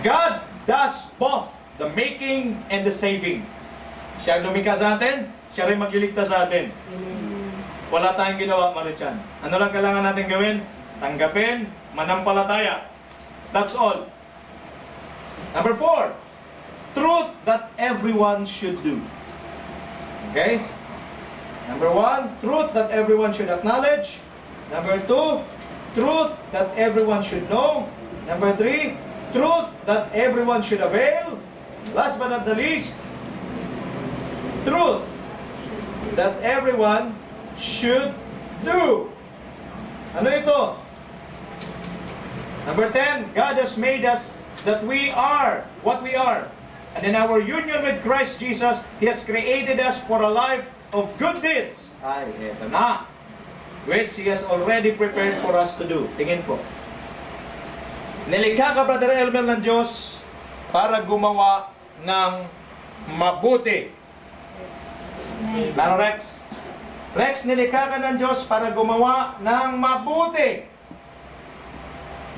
God does both the making and the saving. Siya ang lumikha sa atin, siya rin magliligtas sa atin. Amen. Wala tayong ginawa, Marichan. Ano lang kailangan natin gawin? Tanggapin, manampalataya. That's all. Number 4, truth that everyone should do. Okay? Number 1, truth that everyone should acknowledge. Number 2, truth that everyone should know. Number 3, truth that everyone should avail. Last but not the least, truth that everyone should do. Ano ito? Number 10, God has made us that we are what we are. And in our union with Christ Jesus, He has created us for a life of good deeds. Ay, eto na. Which He has already prepared for us to do. Tingin po. Nilikha ka, Brother Elmer, ng Diyos para gumawa ng mabuti. Lalo, Rex? Rex, nilikha ka ng Diyos para gumawa ng mabuti.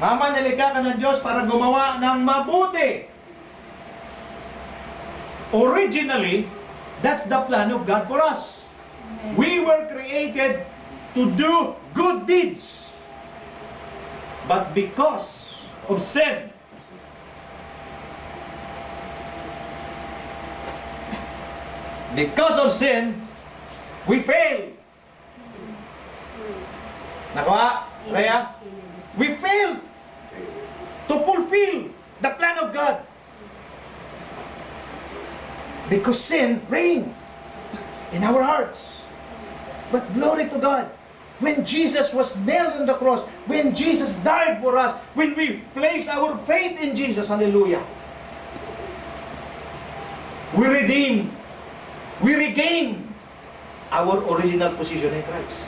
Mama, nilikha ka ng Diyos para gumawa ng mabuti. Originally, that's the plan of God for us. We were created to do good deeds. But because of sin, we fail. Nakuha, Rhea? We fail to fulfill the plan of God. Because sin reigned in our hearts. But glory to God. When Jesus was nailed on the cross, when Jesus died for us, when we place our faith in Jesus, hallelujah, we redeem, we regain our original position in Christ.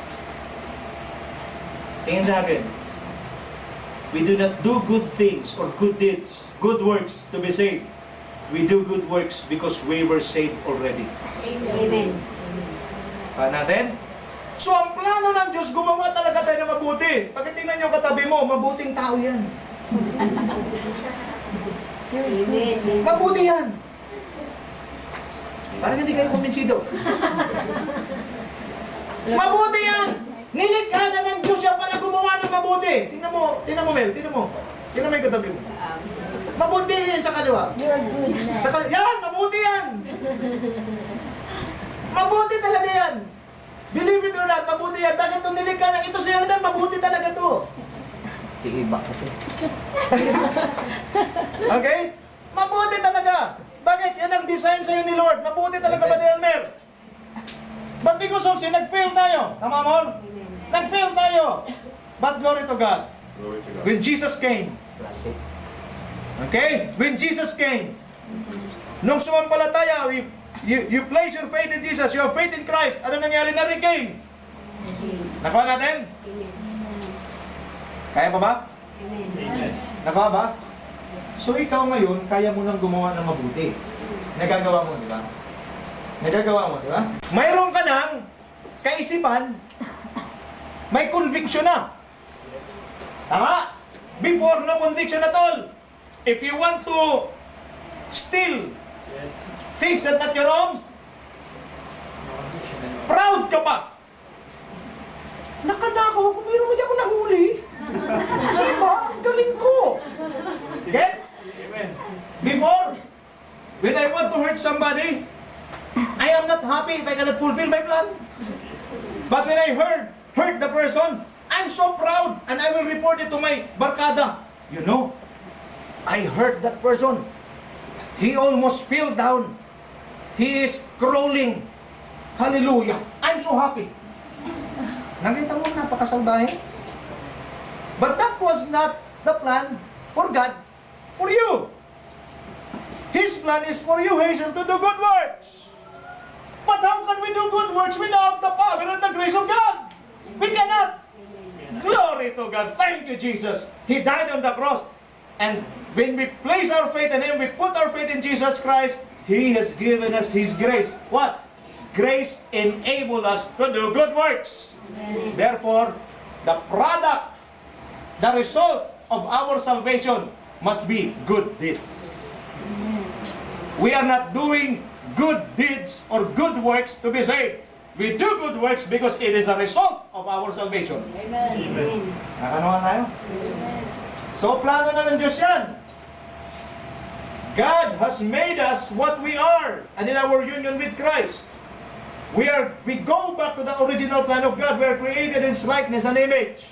Tingin sa akin, we do not do good things or good deeds, good works to be saved. We do good works because we were saved already. Amen. Natin? So ang plano ng Diyos, gumawa talaga tayo ng mabuti. Pag tingnan nyo katabi mo, mabuting tao yan. Amen. Mabuti yan. Parang hindi kayo kumbinsido. Mabuti yan! Nilikha na ng Diyos yan para gumawa ng mabuti. Tingnan mo, Mel, tingnan mo. Tingnan mo yung katabi mo. Mabuti yan sa kaliwa. You're good na. Sa kaliwa, yan! Mabuti yan! Mabuti talaga yan! Believe it or not, mabuti yan. Bakit itong nilikha na ito sa yan, mabuti talaga to. Si Iba kasi. Okay? Mabuti talaga. Bakit? Yan ang design sa'yo ni Lord. Mabuti talaga ba, Elmer? But because of sin, nag-fail tayo. Tama mo? Nag-fail tayo. But glory to God. Glory to God. When Jesus came, okay? When Jesus came, nung sumampalataya, you place your faith in Jesus, you have faith in Christ, ano nangyari? Na-regain. Nakuha natin? Kaya pa ba? Amen. Nakuha ba? So ikaw ngayon, kaya mo nang gumawa ng mabuti. Nagagawa mo, di ba? Nagagawa mo, di ba? Mayroon ka ng kaisipan, may conviction na. Tama? Before, no conviction at all. If you want to steal things that not your own, proud ka pa. Nakanakaw ako, mayroon hindi ako nahuli. Diba? Galing ko. Gets? Before, when I want to hurt somebody, I am not happy if I cannot fulfill my plan. But when I hurt the person, I'm so proud and I will report it to my barkada. You know, I hurt that person. He almost fell down. He is crawling. Hallelujah. I'm so happy. Nakita mo, napakasalbahe. But that was not the plan for God, for you. His plan is for you, Hazel, to do good works. But how can we do good works without the power and the grace of God? We cannot. Glory to God. Thank you, Jesus. He died on the cross. And when we place our faith in Him, we put our faith in Jesus Christ, He has given us His grace. What? Grace enable us to do good works. Therefore, the product, the result of our salvation must be good deeds. We are not doing good deeds or good works to be saved. We do good works because it is a result of our salvation. Amen. Nakanoan tayo? So, plano na ng Diyos yan. God has made us what we are, and in our union with Christ, we go back to the original plan of God. We are created in His likeness and image.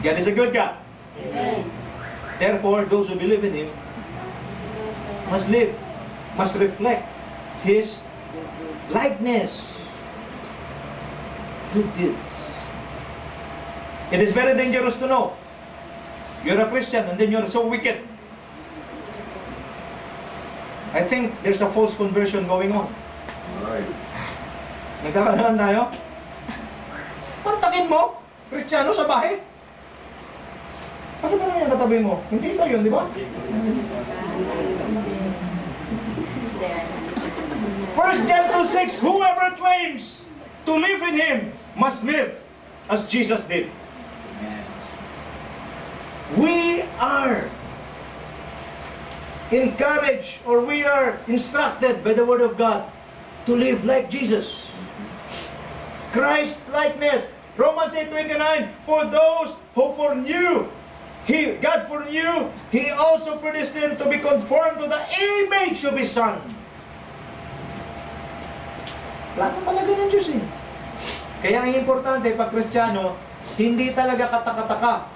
God is a good God. Amen. Therefore, those who believe in Him must live, must reflect His likeness. Good deeds. It is very dangerous to know you're a Christian and then you're so wicked. I think there's a false conversion going on. Alright. Nagkakaroon tayo? Pantakin mo, Kristiyano sa bahay. Bakit ano yung katabi mo? Hindi ba yun, di ba? 1 John 2:6, whoever claims to live in Him must live as Jesus did. We are encouraged or we are instructed by the Word of God to live like Jesus. Christ likeness. Romans 8:29, for those who foreknew, God foreknew, He also predestined to be conformed to the image of His Son. Plano talaga ng Diyos eh. Kaya ang importante pag Kristiyano, hindi talaga katakataka.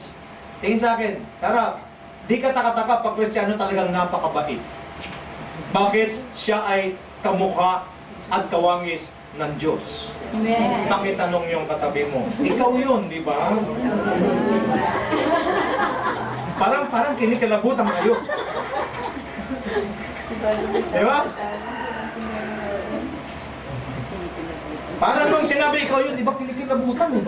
Tingin sa akin, sarap. Di katakataka pag Kristiyano talagang napakabait. Bakit? Siya ay kamukha at kawangis ng Diyos. Amen. Pakitanong yung katabi mo. Ikaw yun, di ba? Parang kinikalabutan kayo. Di ba? Parang nung sinabi ikaw yun, di ba kinikilabutan eh?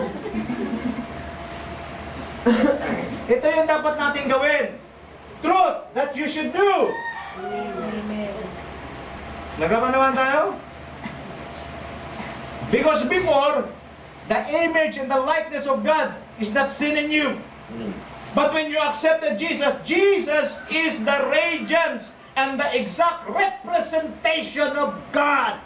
Ito yung dapat natin gawin. Truth that you should do. Nagkapanawan tayo? Because before, the image and the likeness of God is not seen in you. But when you accepted Jesus, Jesus is the radiance and the exact representation of God.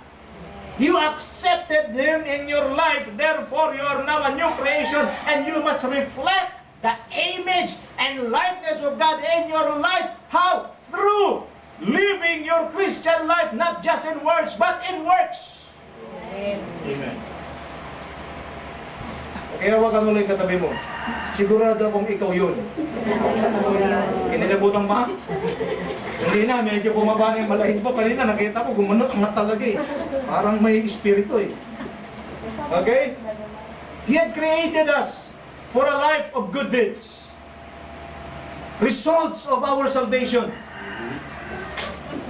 You accepted Him in your life, therefore you are now a new creation and you must reflect the image and likeness of God in your life. How? Through living your Christian life, not just in words, but in works. Amen. Kaya wag kang ulit katabi mo. Sigurado akong ikaw yun. Kinilabutan ba? Hindi na, medyo bumaba na yung balahin ko. Kanina nakita ko, gumano ang talaga eh. Parang may espiritu eh. Okay? He had created us for a life of good deeds. Results of our salvation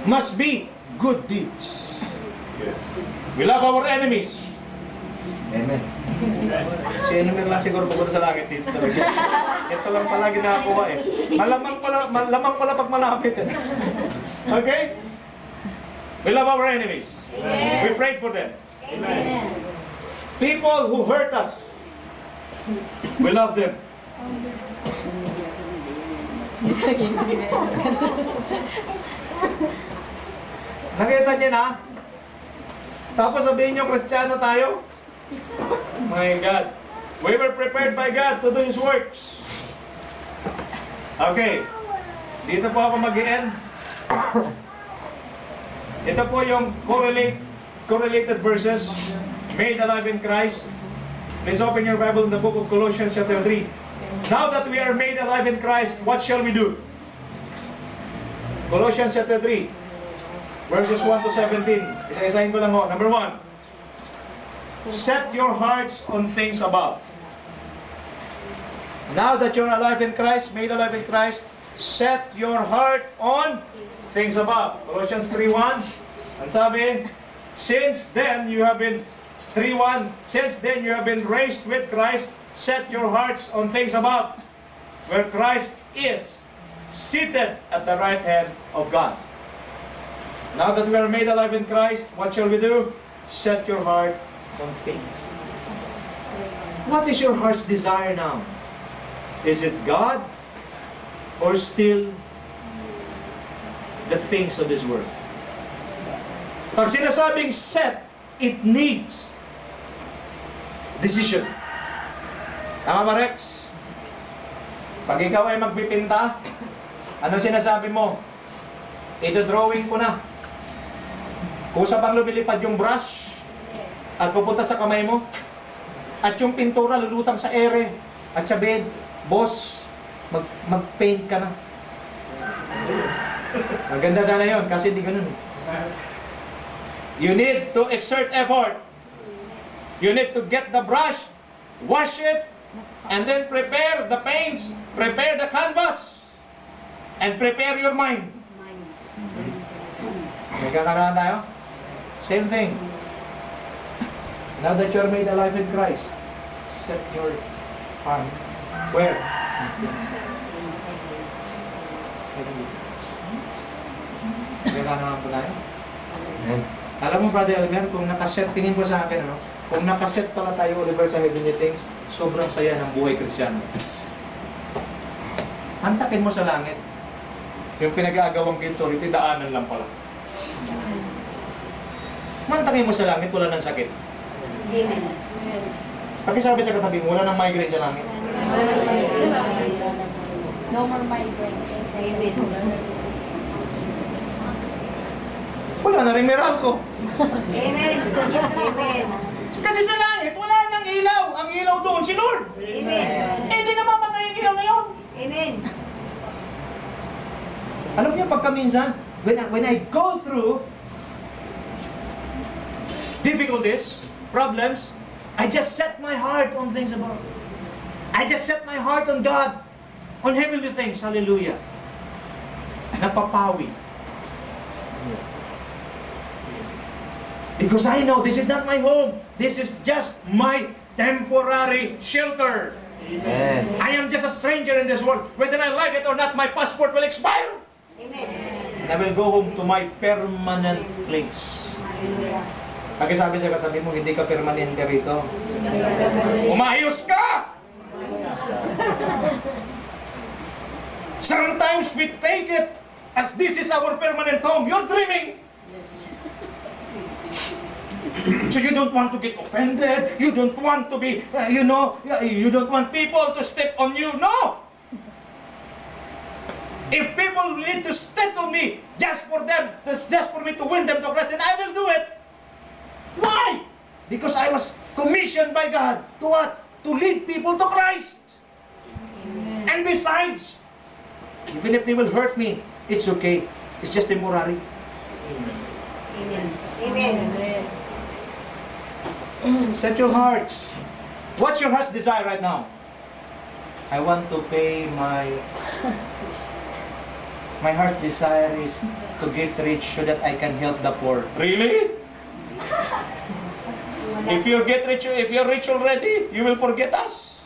must be good deeds. Yes. We love our enemies. Amen. Si enemy lang siguro pupunta sa langit dito talaga. Ito lang palagi nakakuha eh. Malamang pala pag malapit eh. Okay? We love our enemies. Amen. We prayed for them. Amen. People who hurt us, we love them. Nakita niyo na? Tapos sabihin niyo, Kristiyano tayo? My God. We were prepared by God to do His works. Okay. Dito po ako mag-i-end. Ito po yung correlated verses. Made alive in Christ. Please open your Bible in the book of Colossians chapter 3. Now that we are made alive in Christ, what shall we do? Colossians chapter 3, verses 1 to 17. Isa-isahin ko lang ho. Number 1. Set your hearts on things above. Now that you're alive in Christ, made alive in Christ, set your heart on things above. Colossians 3:1. Ang sabi, since then you have been raised with Christ, set your hearts on things above, where Christ is seated at the right hand of God. Now that we are made alive in Christ, what shall we do? Set your heart on things. What is your heart's desire now? Is it God or still the things of this world? Pag sinasabing set, it needs decision. Tama ba, Rex? Pag ikaw ay magpipinta, ano sinasabi mo? Ito drawing ko na. Kusa bang lumilipad yung brush at pupunta sa kamay mo? At yung pintura lulutang sa ere at sabihin, boss, mag-paint ka na. Maganda sana yun kasi hindi ganun. You need to exert effort. You need to get the brush, wash it, and then prepare the paints, prepare the canvas, and prepare your mind. May kakarahan tayo? Same thing. Now that you're made alive in Christ, set your heart. Where? May kakarahan po tayo? Alam mo, Brother Alvin, kung nakaset, tingin ko sa akin, ano? Kung nakaset pala tayo, Oliver, sa heavenly things, sobrang saya ng buhay Kristiyano. Hantakin mo sa langit. Yung pinag-aagawang pinto, ito daanan lang pala. Mantakin mo sa langit, wala ng sakit. Amen. Pakisabi sa katabi mo, wala ng migraine sa langit. No more migraine. Amen. Wala na rin Meralco. Amen. Amen. Kasi sa langit, wala nang ilaw. Ang ilaw doon, si Lord. Amen. Hindi na mamatay yung ilaw na yun. Amen. Alam niyo, pagka minsan, when I go through difficulties, problems, I just set my heart on things above. I just set my heart on God, on heavenly things. Hallelujah. Napapawi. Because I know this is not my home. This is just my temporary shelter. Amen. I am just a stranger in this world. Whether I like it or not, my passport will expire. Amen. And I will go home to my permanent place. Hallelujah. Pakisabi sa katabi mo, hindi ka permanente rito. Umayos ka! Sometimes we take it as this is our permanent home. You're dreaming. So you don't want to get offended. You don't want to be, you don't want people to step on you. No! If people need to step on me just for me to win them to Christ, then I will do it. Why? Because I was commissioned by God to what? To lead people to Christ. And besides, even if they will hurt me, it's okay. It's just temporary. Amen. Amen. Set your hearts. What's your heart's desire right now? I want to pay my heart's desire is to get rich so that I can help the poor. Really? If you get rich, if you're rich already, you will forget us.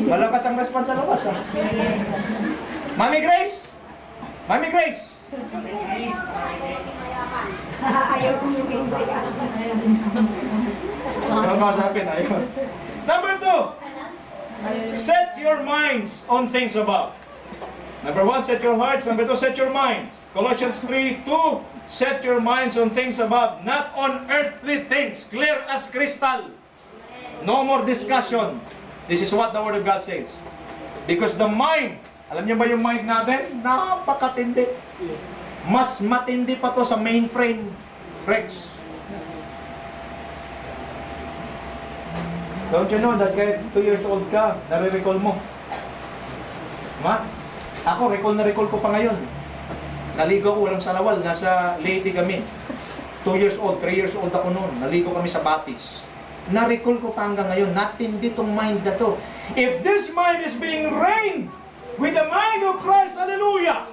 Malakas ang response sa labas, ha? Mami Grace? Mami Grace? Ayaw kong yung kaya. Ano kausapin? Ayun. Number 2, set your minds on things above. Number 1, set your hearts. Number 2, set your mind. Colossians 3:2, set your minds on things above, not on earthly things, clear as crystal. No more discussion. This is what the Word of God says. Because the mind, alam niyo ba yung mind natin? Napakatindi. Mas matindi pa to sa mainframe, Rex. Don't you know that kahit 2 years old ka, nare-recall mo? Ma? Ako, recall na recall ko pa ngayon. Naligo ko, walang salawal. Nasa Leyte kami. 2 years old, 3 years old ako noon. Naligo kami sa Batis. Na-recall ko pa hanggang ngayon, natindi tong mind na to. If this mind is being reigned with the mind of Christ, hallelujah,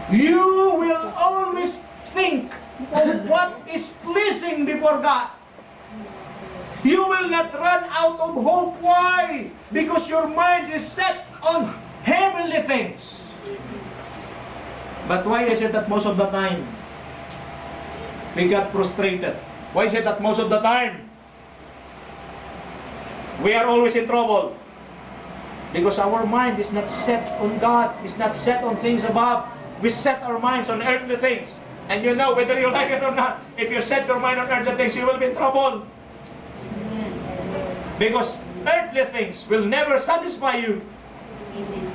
you will always think of what is pleasing before God. You will not run out of hope. Why? Because your mind is set on heavenly things. But why is it that most of the time we got frustrated? Why is it that most of the time we are always in trouble? Because our mind is not set on God, is not set on things above. We set our minds on earthly things. And you know, whether you like it or not, if you set your mind on earthly things, you will be in trouble. Because earthly things will never satisfy you. Amen.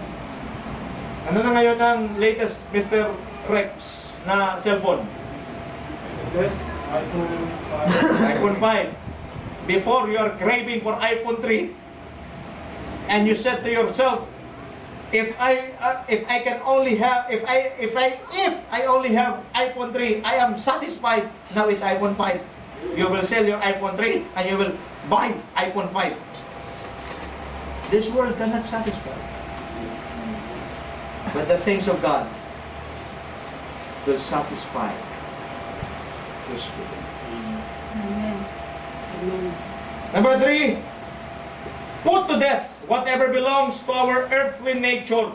Ano na ngayon ang latest Mr. Rex na cellphone? Yes, iPhone 5. iPhone 5. Before you are craving for iPhone 3, and you said to yourself, if I only have iPhone 3, I am satisfied. Now is iPhone 5. You will sell your iPhone 3 and you will buy iPhone 5. This world cannot satisfy. But the things of God will satisfy your spirit. Amen. Amen. Number 3, put to death whatever belongs to our earthly nature.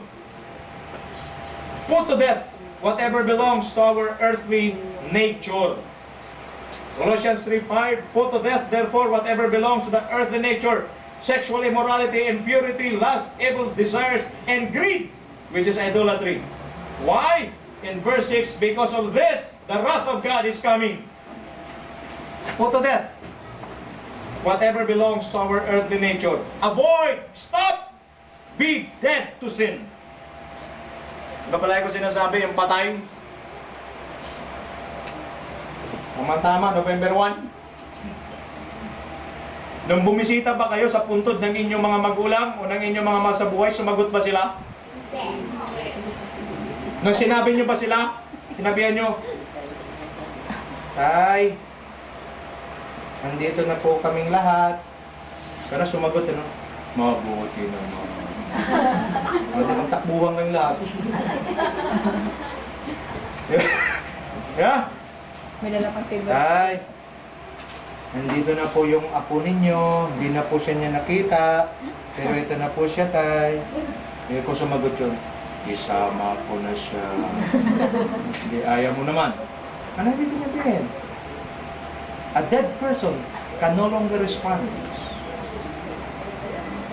Put to death whatever belongs to our earthly nature. Colossians 3:5, put to death therefore whatever belongs to the earthly nature, sexual immorality, impurity, lust, evil desires, and greed, which is idolatry. Why? In verse 6, because of this, the wrath of God is coming. Put to death whatever belongs to our earthly nature. Avoid, stop, be dead to sin. Diba pala ko sinasabi, yung patay? Tama, November 1. Nung bumisita ba kayo sa puntod ng inyong mga magulang o ng inyong mga mahal sa buhay, sumagot ba sila? Nung sinabi nyo ba sila? Sinabihan nyo, Tay, nandito na po kaming lahat. Pero sumagot, ano? Mabuti naman. Hindi magtakbuhan ng lahat. Yeah? May lalapang favor. Tay, nandito na po yung apo ninyo. Hindi na po siya niya nakita. Pero ito na po siya, Tay. Hindi ko sumagot yun. Isama ko na siya. Hindi, ayaw mo naman. Ano ibig sabihin? A dead person can no longer respond.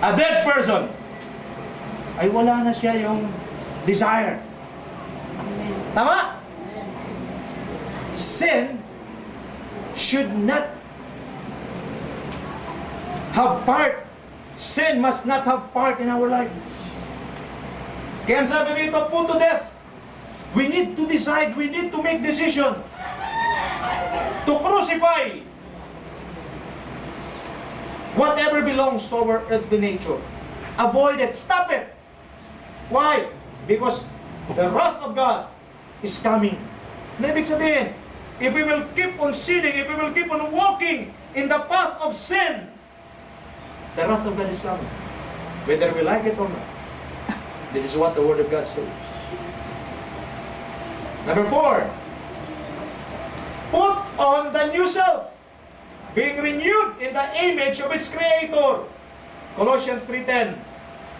A dead person ay wala na siya yung desire. Amen. Tama? Sin should not have part. Sin must not have part in our life. Kaya ang sabi rito, put to death. We need to decide, we need to make decision to crucify whatever belongs to our earthly nature. Avoid it, stop it. Why? Because the wrath of God is coming. Ano ibig sabihin? If we will keep on sinning, if we will keep on walking in the path of sin, the wrath of God is coming. Whether we like it or not. This is what the Word of God says. Number 4, put on the new self, being renewed in the image of its Creator. Colossians 3:10,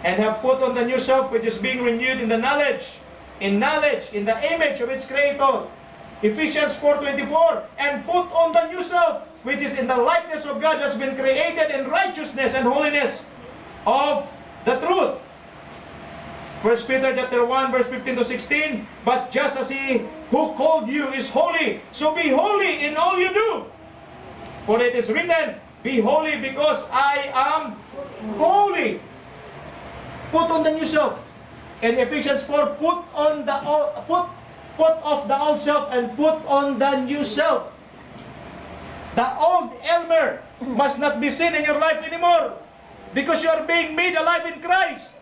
and have put on the new self, which is being renewed in the knowledge, in the image of its Creator. Ephesians 4:24, and put on the new self, which is in the likeness of God, has been created in righteousness and holiness of the truth. 1 Peter chapter 1 verse 15 to 16, but just as He who called you is holy, so be holy in all you do. For it is written, be holy because I am holy. Put on the new self. In Ephesians 4, put off the old self and put on the new self. The old Elmer must not be seen in your life anymore because you are being made alive in Christ.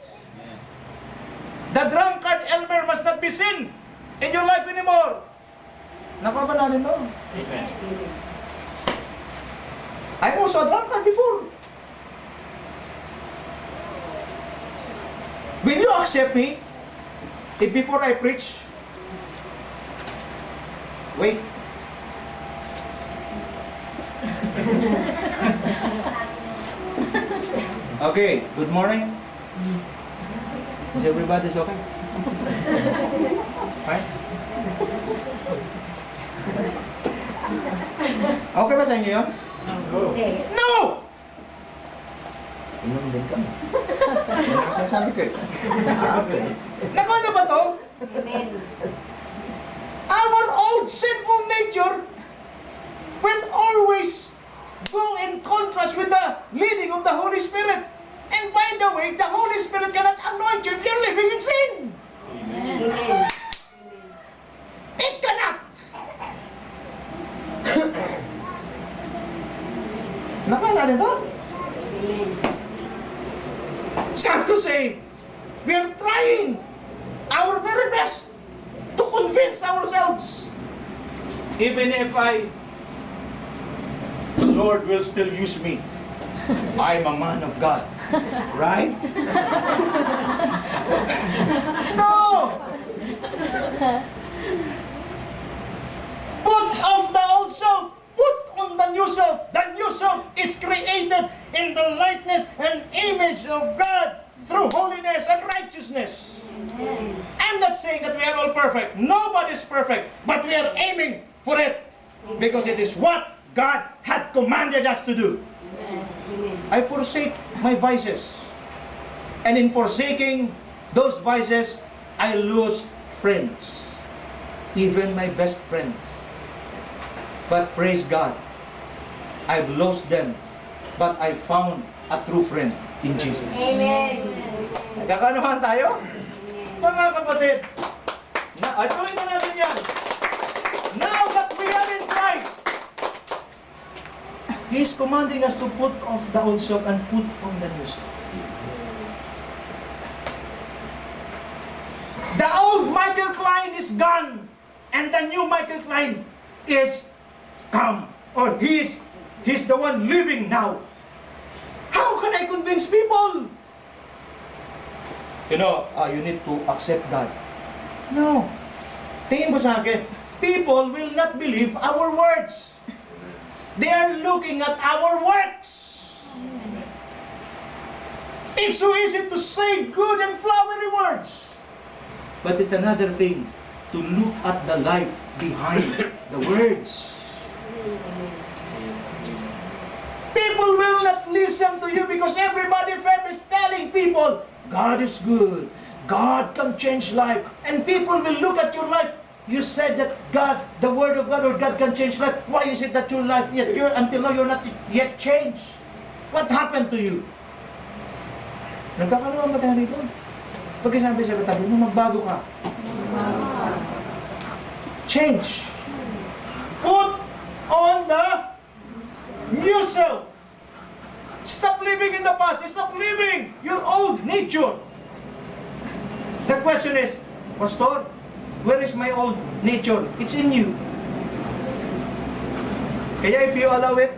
The drunkard Elmer must not be seen in your life anymore. Nakuha ba natin to? Amen. I'm also a drunkard before. Will you accept me if before I preach? Wait. Okay, good morning. Is everybody's okay? Fine? Okay ba sa inyo yun? Okay. No! Inom din kami. Ano ang sinasabi ko eh? Okay. Nakano ba to? Amen. Our old sinful nature will always go in contrast with the leading of the Holy Spirit. And by the way, the Holy Spirit cannot anoint you if you're living in sin. Amen. It cannot. Nakala natin to? Amen. Sad to say, we are trying our very best to convince ourselves. Even if the Lord will still use me. I'm a man of God. Right? No! Put off the old self. Put on the new self. The new self is created in the likeness and image of God through holiness and righteousness. Amen. I'm not saying that we are all perfect. Nobody's perfect. But we are aiming for it. Because it is what God had commanded us to do. Amen. I forsake my vices. And in forsaking those vices, I lose friends. Even my best friends. But praise God, I've lost them. But I found a true friend in Jesus. Amen. Nagkakanuhan tayo? Mga kapatid, tuloy na natin yan. Now that we are in Christ, He is commanding us to put off the old self and put on the new self. The old Michael Klein is gone, and the new Michael Klein is come, or he's the one living now. How can I convince people? You know, you need to accept God. No. Tingin mo sa akin, people will not believe our words. They are looking at our works. It's so easy to say good and flowery words. But it's another thing to look at the life behind the words. People will not listen to you because everybody is telling people, God is good. God can change life. And people will look at your life. You said that God, the Word of God or God can change life. Why is it that your life yet until now you're not yet changed? What happened to you? Nagkakaroon ba tayo rito? Pagkasabi sa katabi mo, magbago ka. Change. Put on the new self. Stop living in the past. Stop living your old nature. The question is, Pastor, where is my old nature? It's in you. Kaya if you allow it,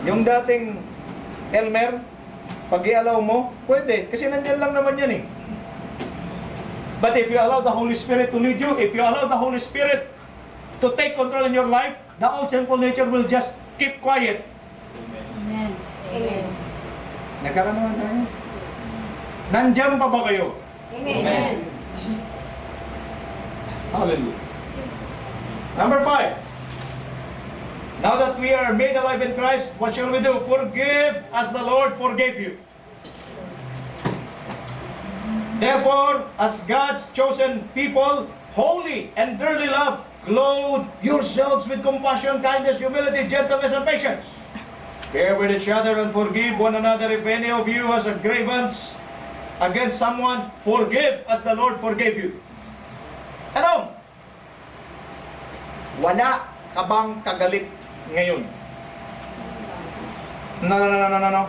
yung dating Elmer, pag i-allow mo, pwede. Kasi nandiyan lang naman yan eh. But if you allow the Holy Spirit to lead you, if you allow the Holy Spirit to take control in your life, the old sinful nature will just keep quiet. Amen. Amen. Nagkakanuhan tayo. Nandiyan pa ba kayo? Amen. Hallelujah. Number 5. Now that we are made alive in Christ, what shall we do? Forgive as the Lord forgave you. Therefore, as God's chosen people, holy and dearly loved, clothe yourselves with compassion, kindness, humility, gentleness, and patience. Bear with each other and forgive one another. If any of you has a grievance against someone, forgive as the Lord forgave you. Tanong, wala ka bang kagalit ngayon? No.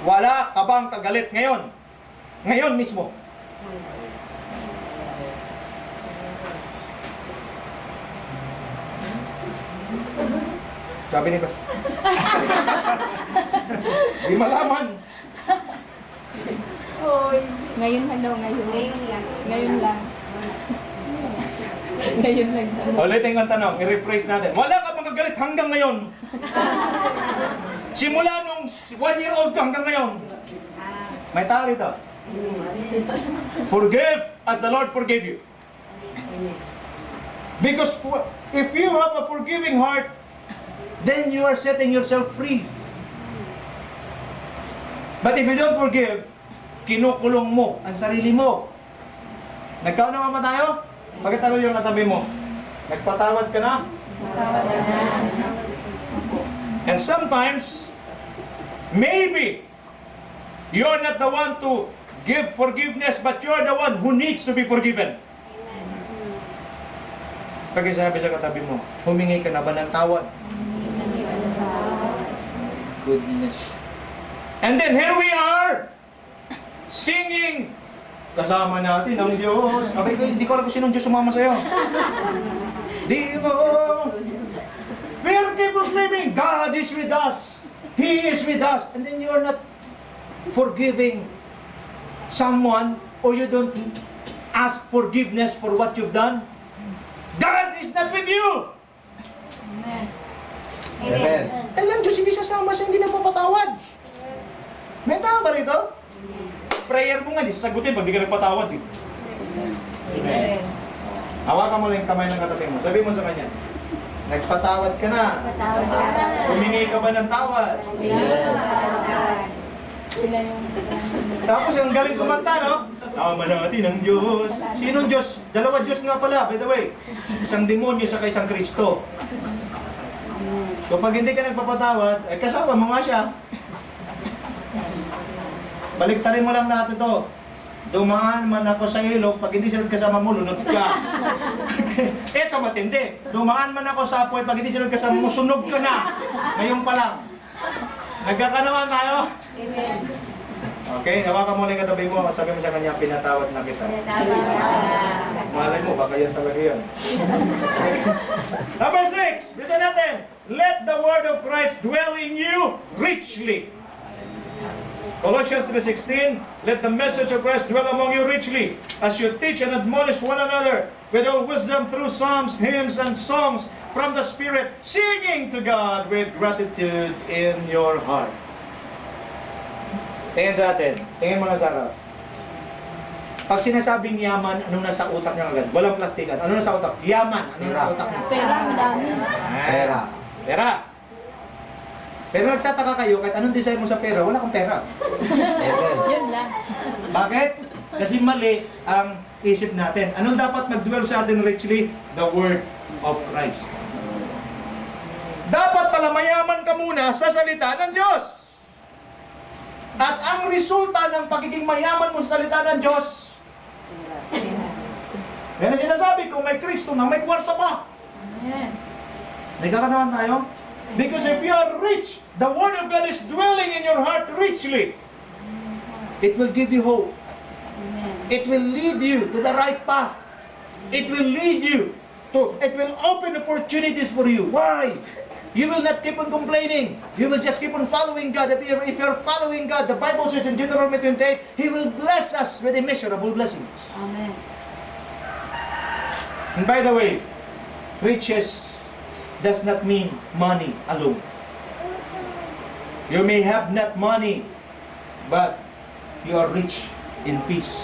Wala ka bang kagalit ngayon? Ngayon mismo. Sabi ni Pastor. Di malaman. Ngayon lang daw, ngayon. Ngayon lang. Ngayon lang. Ngayon lang daw. Ulitin ang tanong, i-rephrase natin. Wala ka magagalit hanggang ngayon. Simula nung 1-year-old ka hanggang ngayon. May tao rito. Forgive as the Lord forgave you. Because if you have a forgiving heart, then you are setting yourself free. But if you don't forgive, kinukulong mo ang sarili mo. Nagkaunawa ba tayo? Pagkatalo yung katabi mo. Nagpatawad ka na? Tawad ka na. And sometimes, maybe, you're not the one to give forgiveness, but you're the one who needs to be forgiven. Pagkasabi sa katabi mo, humingi ka na ba ng tawad? Goodness. And then here we are, singing, kasama natin ang Diyos. Okay, hindi ko alam kung sinong Diyos sumama sa'yo. Di mo. We are proclaiming, God is with us. He is with us. And then you are not forgiving someone, or you don't ask forgiveness for what you've done. God is not with you. Amen. Amen. Kailan Diyos hindi sasama sa hindi nagpapatawad? May tao ba rito? Prayer mo nga, di sasagutin pag di ka nagpatawad. Eh. Amen. Hawakan mo lang yung kamay ng katabi mo. Sabi mo sa kanya, nagpatawad ka na. Tawad ka na. Humingi ka ba ng tawad? Sila yung... Tapos ang galing kumanta, no? Sama natin ang Diyos. Sinong Diyos? Dalawa Diyos nga pala, by the way. Isang demonyo sa isang Kristo. So pag hindi ka nagpapatawad, eh kasama mo nga siya. Baliktarin mo lang natin to. Dumaan man ako sa ilog, pag hindi sunod kasama mo, lunod ka. Eto matindi. Dumaan man ako sa apoy, pag hindi sunod kasama mo, sunog ka na. Ngayon pa lang. Nagkakanawan tayo? Amen. Okay, hawakan mo lang yung katabi mo, sabi mo sa kanya, pinatawad na kita. Malay mo, baka yan talaga yan. Number 6, listen natin. Let the word of Christ dwell in you richly. Colossians 3:16, let the message of Christ dwell among you richly, as you teach and admonish one another with all wisdom through psalms, hymns, and songs from the Spirit, singing to God with gratitude in your heart. Tingin sa atin. Tingin mo na sa harap. Pag sinasabing yaman, ano nasa utak niya agad? Walang plastikan. Ano nasa utak? Yaman. Ano nasa utak niya? Pera, madami. Pera. Pera. Pero nagtataka kayo, kahit anong design mo sa pera, wala kang pera. Amen. Yun lang. Bakit? Kasi mali ang isip natin. Anong dapat mag-dwell sa atin richly? The Word of Christ. Dapat pala mayaman ka muna sa salita ng Diyos. At ang resulta ng pagiging mayaman mo sa salita ng Diyos, yan ang sinasabi, kung may Kristo na may kwarta pa. Amen. Nagkakanawan tayo? Because if you are rich, the Word of God is dwelling in your heart richly. It will give you hope. Amen. It will lead you to the right path. It will lead you to, it will open opportunities for you. Why? You will not keep on complaining. You will just keep on following God. If you're following God, the Bible says in Deuteronomy 28, He will bless us with immeasurable blessings. Amen. And by the way, riches does not mean money alone. You may have not money, but you are rich in peace.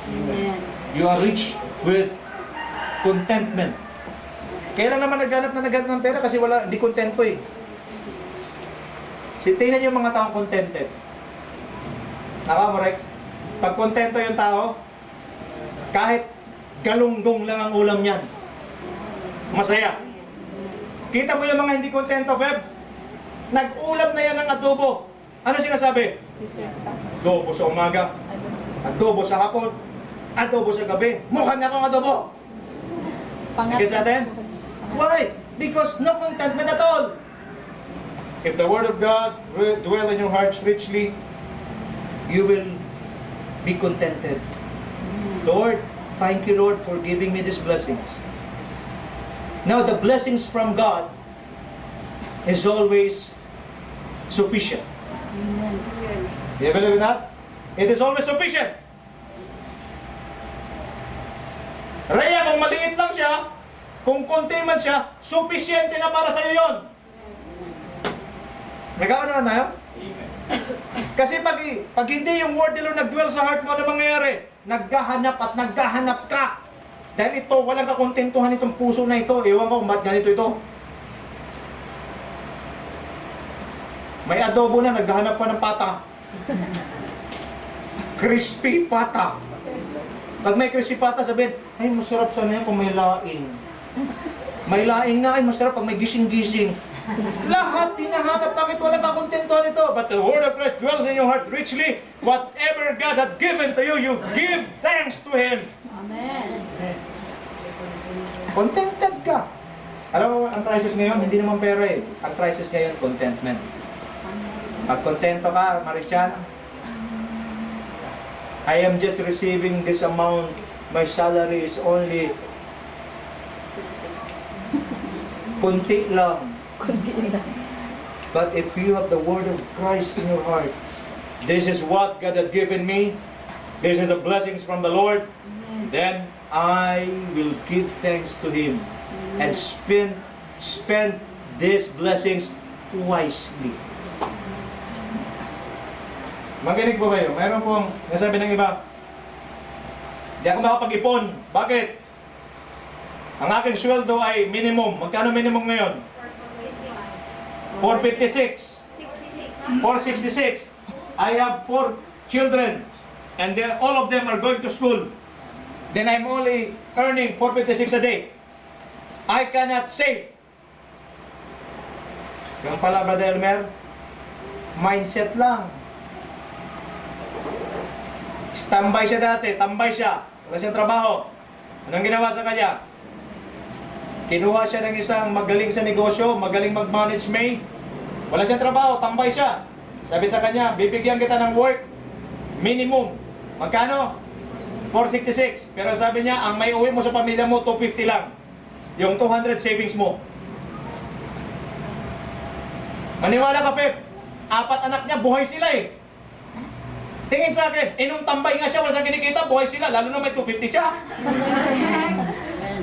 Amen. You are rich with contentment. Kailan naman naghanap ng pera kasi hindi kontento eh. Tingnan yung mga taong contented. Tama mo, Rex? Pag kontento yung tao, kahit galunggong lang ang ulam niyan, masaya. Kita mo yung mga hindi kontento, Feb? Nag-ulam na yan ng adobo. Ano sinasabi? Dessert pa. Adobo sa umaga, Ano? adobo sa hapon, adobo sa gabi. Mukha na akong adobo. Gets natin? Why? Because no contentment at all. If the Word of God will dwell in your hearts richly, you will be contented. Lord, thank you, Lord, for giving me these blessings. Now, the blessings from God is always sufficient. Amen. Do you believe in that? It is always sufficient. Rhea, kung maliit lang siya, kung konti man siya, sufficient na para sa iyo yun. Nagawa naman tayo? Kasi pag hindi yung word ni Lord nag-dwell sa heart mo, ano mangyayari? Naghahanap at naghahanap ka. Dahil ito, walang kakontentuhan itong puso na ito. Ewan ko kung ba't ganito ito. May adobo na, naghahanap pa ng pata. Crispy pata. Pag may crispy pata, sabihin, ay masarap sana yan kung may laing. May laing na, ay masarap pag may gising-gising. Lahat hinahanap, bakit walang kakontentuhan ito? But the word of Christ dwells in your heart richly. Whatever God had given to you, you give thanks to Him. Amen. Contented ka. Alam mo, ang crisis ngayon, hindi naman pera eh. Ang crisis ngayon, contentment. Pag kontento ka, Marichan, I am just receiving this amount. My salary is only kunti lang. Kunti lang. But if you have the word of Christ in your heart, this is what God had given me. This is the blessings from the Lord. Then I will give thanks to Him and spend these blessings wisely. Makinig po kayo. Mayroon pong nasabi ng iba, hindi ako makapag-ipon. Bakit? Ang aking sweldo ay minimum. Magkano minimum ngayon? 456. 466. I have 4 children and all of them are going to school. Then I'm only earning 456 a day. I cannot save. Yung pala, Brother Elmer, mindset lang. Standby siya dati, tambay siya. Wala siyang trabaho. Anong ginawa sa kanya? Kinuha siya ng isang magaling sa negosyo, magaling mag-manage May. Wala siyang trabaho, tambay siya. Sabi sa kanya, bibigyan kita ng work, minimum. Magkano? 466. Pero sabi niya, ang may uwi mo sa pamilya mo, 250 lang. Yung 200 savings mo. Maniwala ka, Pep. 4 anak niya, buhay sila eh. Tingin sa akin, nung tambay nga siya, wala siyang kinikita, buhay sila. Lalo na may 250 siya.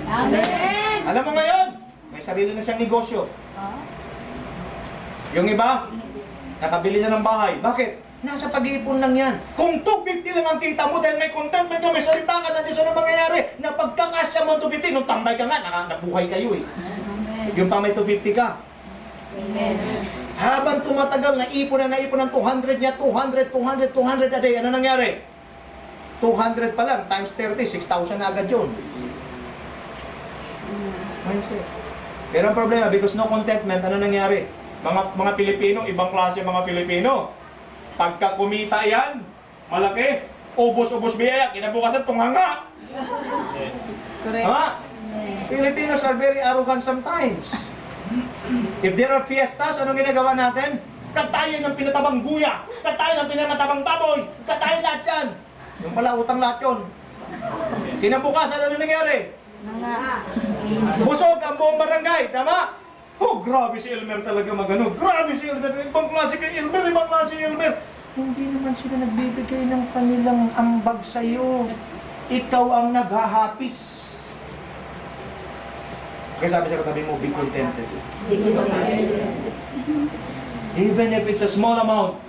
Amen. Alam mo ngayon, may sarili na siyang negosyo. Yung iba, nakabili na ng bahay. Bakit? Nasa pag-iipon lang yan. Kung 250 lang ang kita mo dahil may contentment ka, may salita ka na Diyos, ano mangyayari? Na pagkakasya mo 250, nung tambay ka nga, nabuhay kayo eh. Amen. Yung pa may 250 ka. Amen. Habang tumatagal, naipon ng 200 niya, 200 a day. Ano nangyari? 200 pa lang, times 30, 6,000 na agad yun. Mindset. Pero ang problema, because no contentment, ano nangyari? Mga Pilipino, ibang klase mga Pilipino. Pagka kumita yan, malaki, ubos-ubos biyaya, kinabukasan tunghanga. Correct. Tama? Amen. Filipinos are very arrogant sometimes. If there are fiestas, anong ginagawa natin? Katayin ng pinatabang guya, katayin ng pinamatabang baboy, katayin lahat yan. Yung pala, utang lahat yun. Kinabukasan, ano nangyari? Mga Busog ang buong barangay, tama? Oh, grabe si Elmer talaga magano. Grabe si Elmer. Ibang klase kay Elmer, ibang klase kay Elmer. Hindi naman sila nagbibigay ng kanilang ambag sa'yo. Ikaw ang naghahapis. Kaya sabi sa katabi mo, be contented. Even if it's a small amount,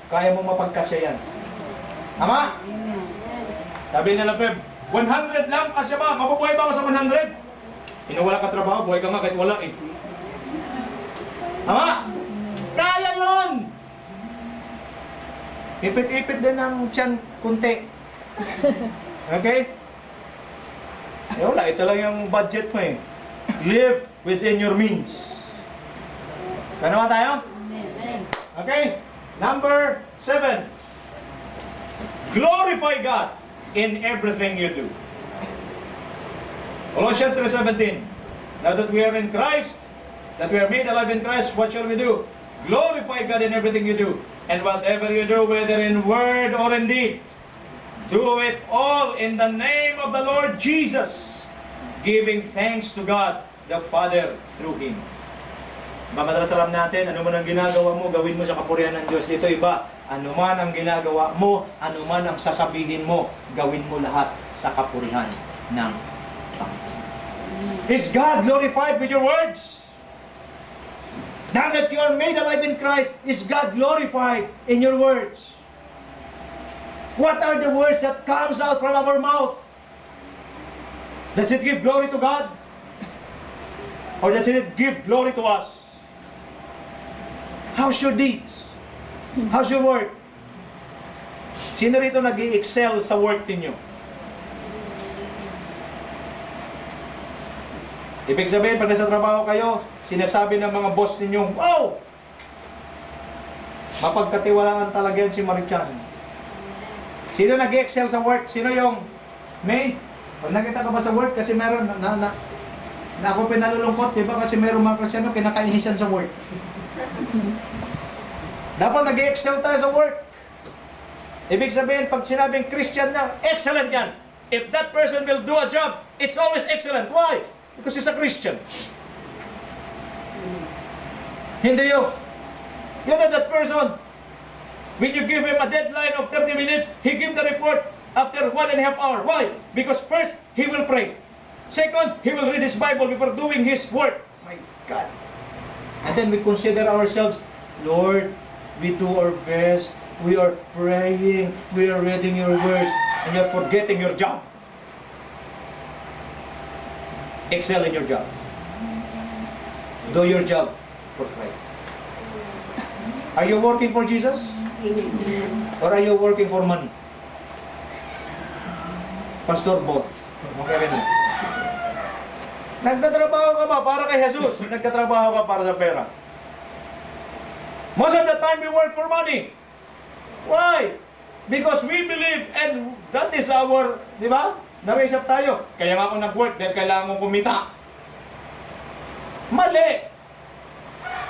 kaya mo mapagkasya yan. Tama? Amen. Sabi nila, Peb, 100 lang, kasya ba? Mabubuhay ba ako sa 100? Wala ka trabaho, buhay ka nga kahit wala eh. Tama? Kaya yun! Ipit-ipit din ang tiyan kunti. Okay? Eh wala, ito lang yung budget mo eh. Live within your means. Kano ba tayo? Amen. Okay? Number 7. Glorify God in everything you do. Colossians 3:17. Now that we are in Christ, that we are made alive in Christ, what shall we do? Glorify God in everything you do. And whatever you do, whether in word or in deed, do it all in the name of the Lord Jesus, giving thanks to God the Father through Him. Madalas alam natin, ano man ang ginagawa mo, gawin mo sa kapurihan ng Diyos. Dito iba, ano man ang ginagawa mo, ano man ang sasabihin mo, gawin mo lahat sa kapurihan ng Panginoon. Is God glorified with your words? Now that you are made alive in Christ, is God glorified in your words? What are the words that comes out from our mouth? Does it give glory to God? Or does it give glory to us? How's your deeds? How's your work? Sino rito nag-i-excel sa work ninyo? Ibig sabihin, pag nasa trabaho kayo, sinasabi ng mga boss ninyo, wow! Mapagkatiwalaan talaga yan si Marichan. Sino nag-i-excel sa work? Sino yung May? Pag nakita ka ba sa work, kasi meron na ako pinalulungkot, di ba? Kasi meron mga Kristyano kinakainisan sa work. Dapat nag-excel tayo sa work. Ibig sabihin, pag sinabing Christian na, excellent yan. If that person will do a job, it's always excellent. Why? Because he's a Christian. Hindi yun. You know that person, when you give him a deadline of 30 minutes, he give the report after 1.5 hours. Why? Because first, he will pray. Second, he will read his Bible before doing his work. My God. And then we consider ourselves, Lord, we do our best, we are praying, we are reading your words, and you're forgetting your job. Excel in your job. Do your job for Christ. Are you working for Jesus? Or are you working for money? Pastor, both. Okay rin. Nagtatrabaho ka ba para kay Jesus? Nagtatrabaho ka para sa pera? Most of the time we work for money. Why? Because we believe and that is our, di ba? Na-raise up tayo. Kaya nga ako nag-work dahil kailangan kong kumita. Mali!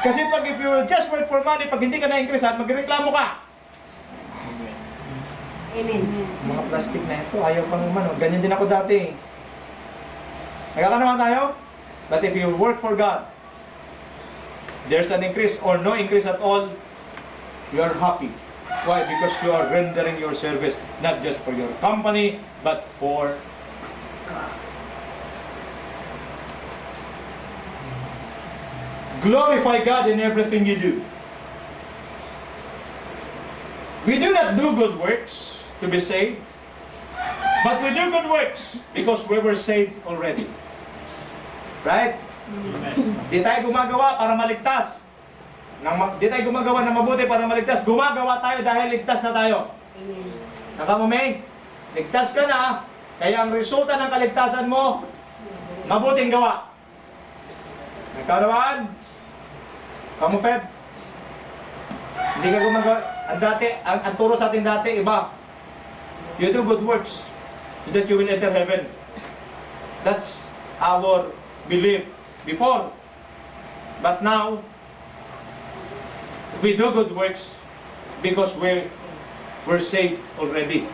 Kasi pag if you just work for money, pag hindi ka na-increasean, magreklamo ka. Amen. Mga plastic na ito, ayaw pang umano. Ganyan din ako dati. Nagkaka naman tayo? But if you work for God, there's an increase or no increase at all, you are happy. Why? Because you are rendering your service not just for your company, but for God. Glorify God in everything you do. We do not do good works to be saved, but we do good works because we were saved already. Right? Di tayo gumagawa para maligtas. Di tayo gumagawa ng mabuti para maligtas. Gumagawa tayo dahil ligtas na tayo. Amen. Nakamumeng, ligtas ka na, kaya ang resulta ng kaligtasan mo, mabuting gawa. Nagkarawaan? Kamu, Feb? Hindi ka gumagawa. Ang turo sa atin dati, iba. You do good works so that you will enter heaven. That's our belief before. But now, we do good works because we're saved already.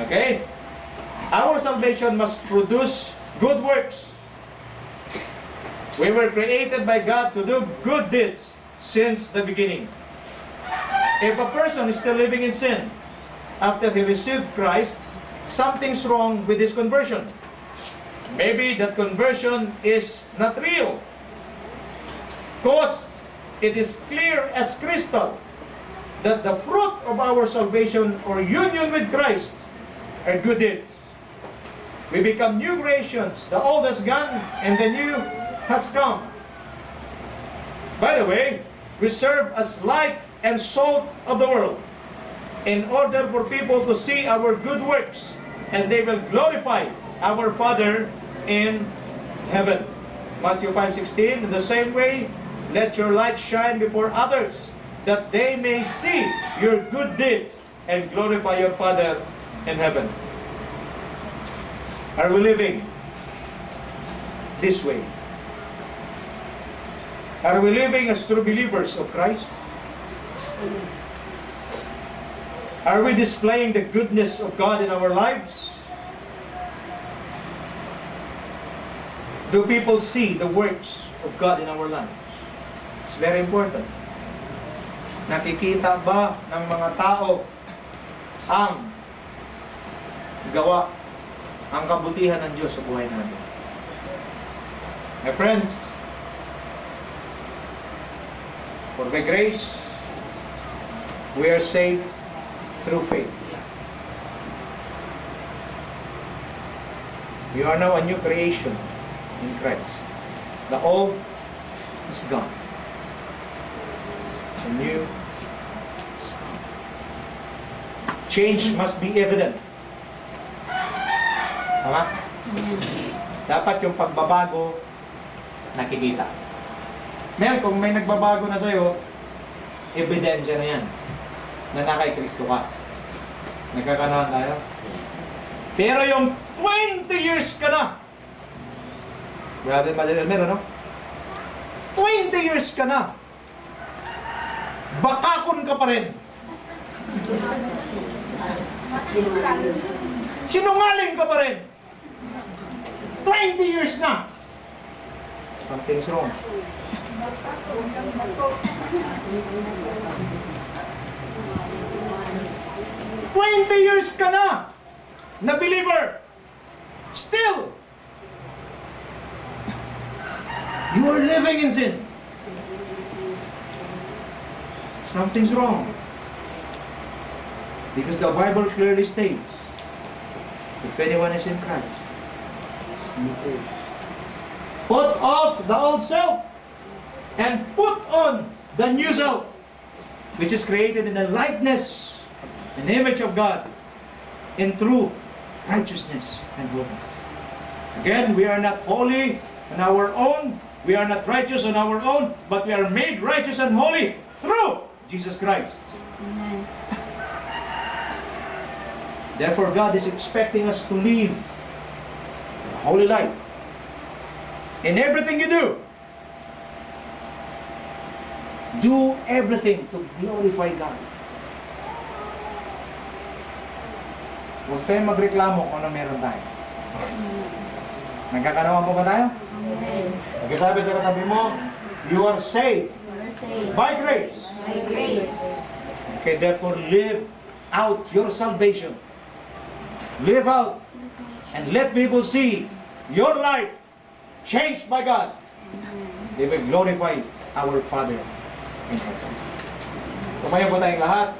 Okay? Our salvation must produce good works. We were created by God to do good deeds since the beginning. If a person is still living in sin after he received Christ, something's wrong with his conversion. Maybe that conversion is not real. Because it is clear as crystal that the fruit of our salvation or union with Christ are good deeds. We become new creations. The old has gone and the new has come. By the way, we serve as light and salt of the world in order for people to see our good works and they will glorify our Father in heaven. Matthew 5:16, in the same way, let your light shine before others, that they may see your good deeds and glorify your Father in heaven. Are we living this way? Are we living as true believers of Christ? Are we displaying the goodness of God in our lives? Do people see the works of God in our lives? It's very important. Nakikita ba ng mga tao ang gawa, ang kabutihan ng Diyos sa buhay natin? My friends, for by grace, we are saved through faith. We are now a new creation in Christ. The old is gone. The new is gone. Change must be evident. Tama? Dapat yung pagbabago nakikita. Mel, kung may nagbabago na sa'yo, ebidensya na yan na nakay Kristo ka. Nagkakanahan tayo? Pero yung 20 years ka na, grabe Brother Elmer, ano? 20 years ka na, bakakon ka pa rin. Sinungaling ka pa rin. 20 years na. Something's wrong. Years ka na believer. Still, you are living in sin. Something's wrong. Because the Bible clearly states, if anyone is in Christ, he's a new creation. Put off the old self and put on the new self, which is created in the likeness and image of God in true righteousness and holiness. Again, we are not holy on our own. We are not righteous on our own, but we are made righteous and holy through Jesus Christ. Amen. Therefore, God is expecting us to live a holy life. In everything you do everything to glorify God. Huwag tayong magreklamo kung ano meron tayo. Nagkakanawa mo ba tayo? Amen. Nagkasabi sa katabi mo, you are saved You are saved by grace. by grace. Okay, therefore live out your salvation. Live out and let people see your life changed by God. They will glorify our Father in heaven. Tumayo po tayong lahat.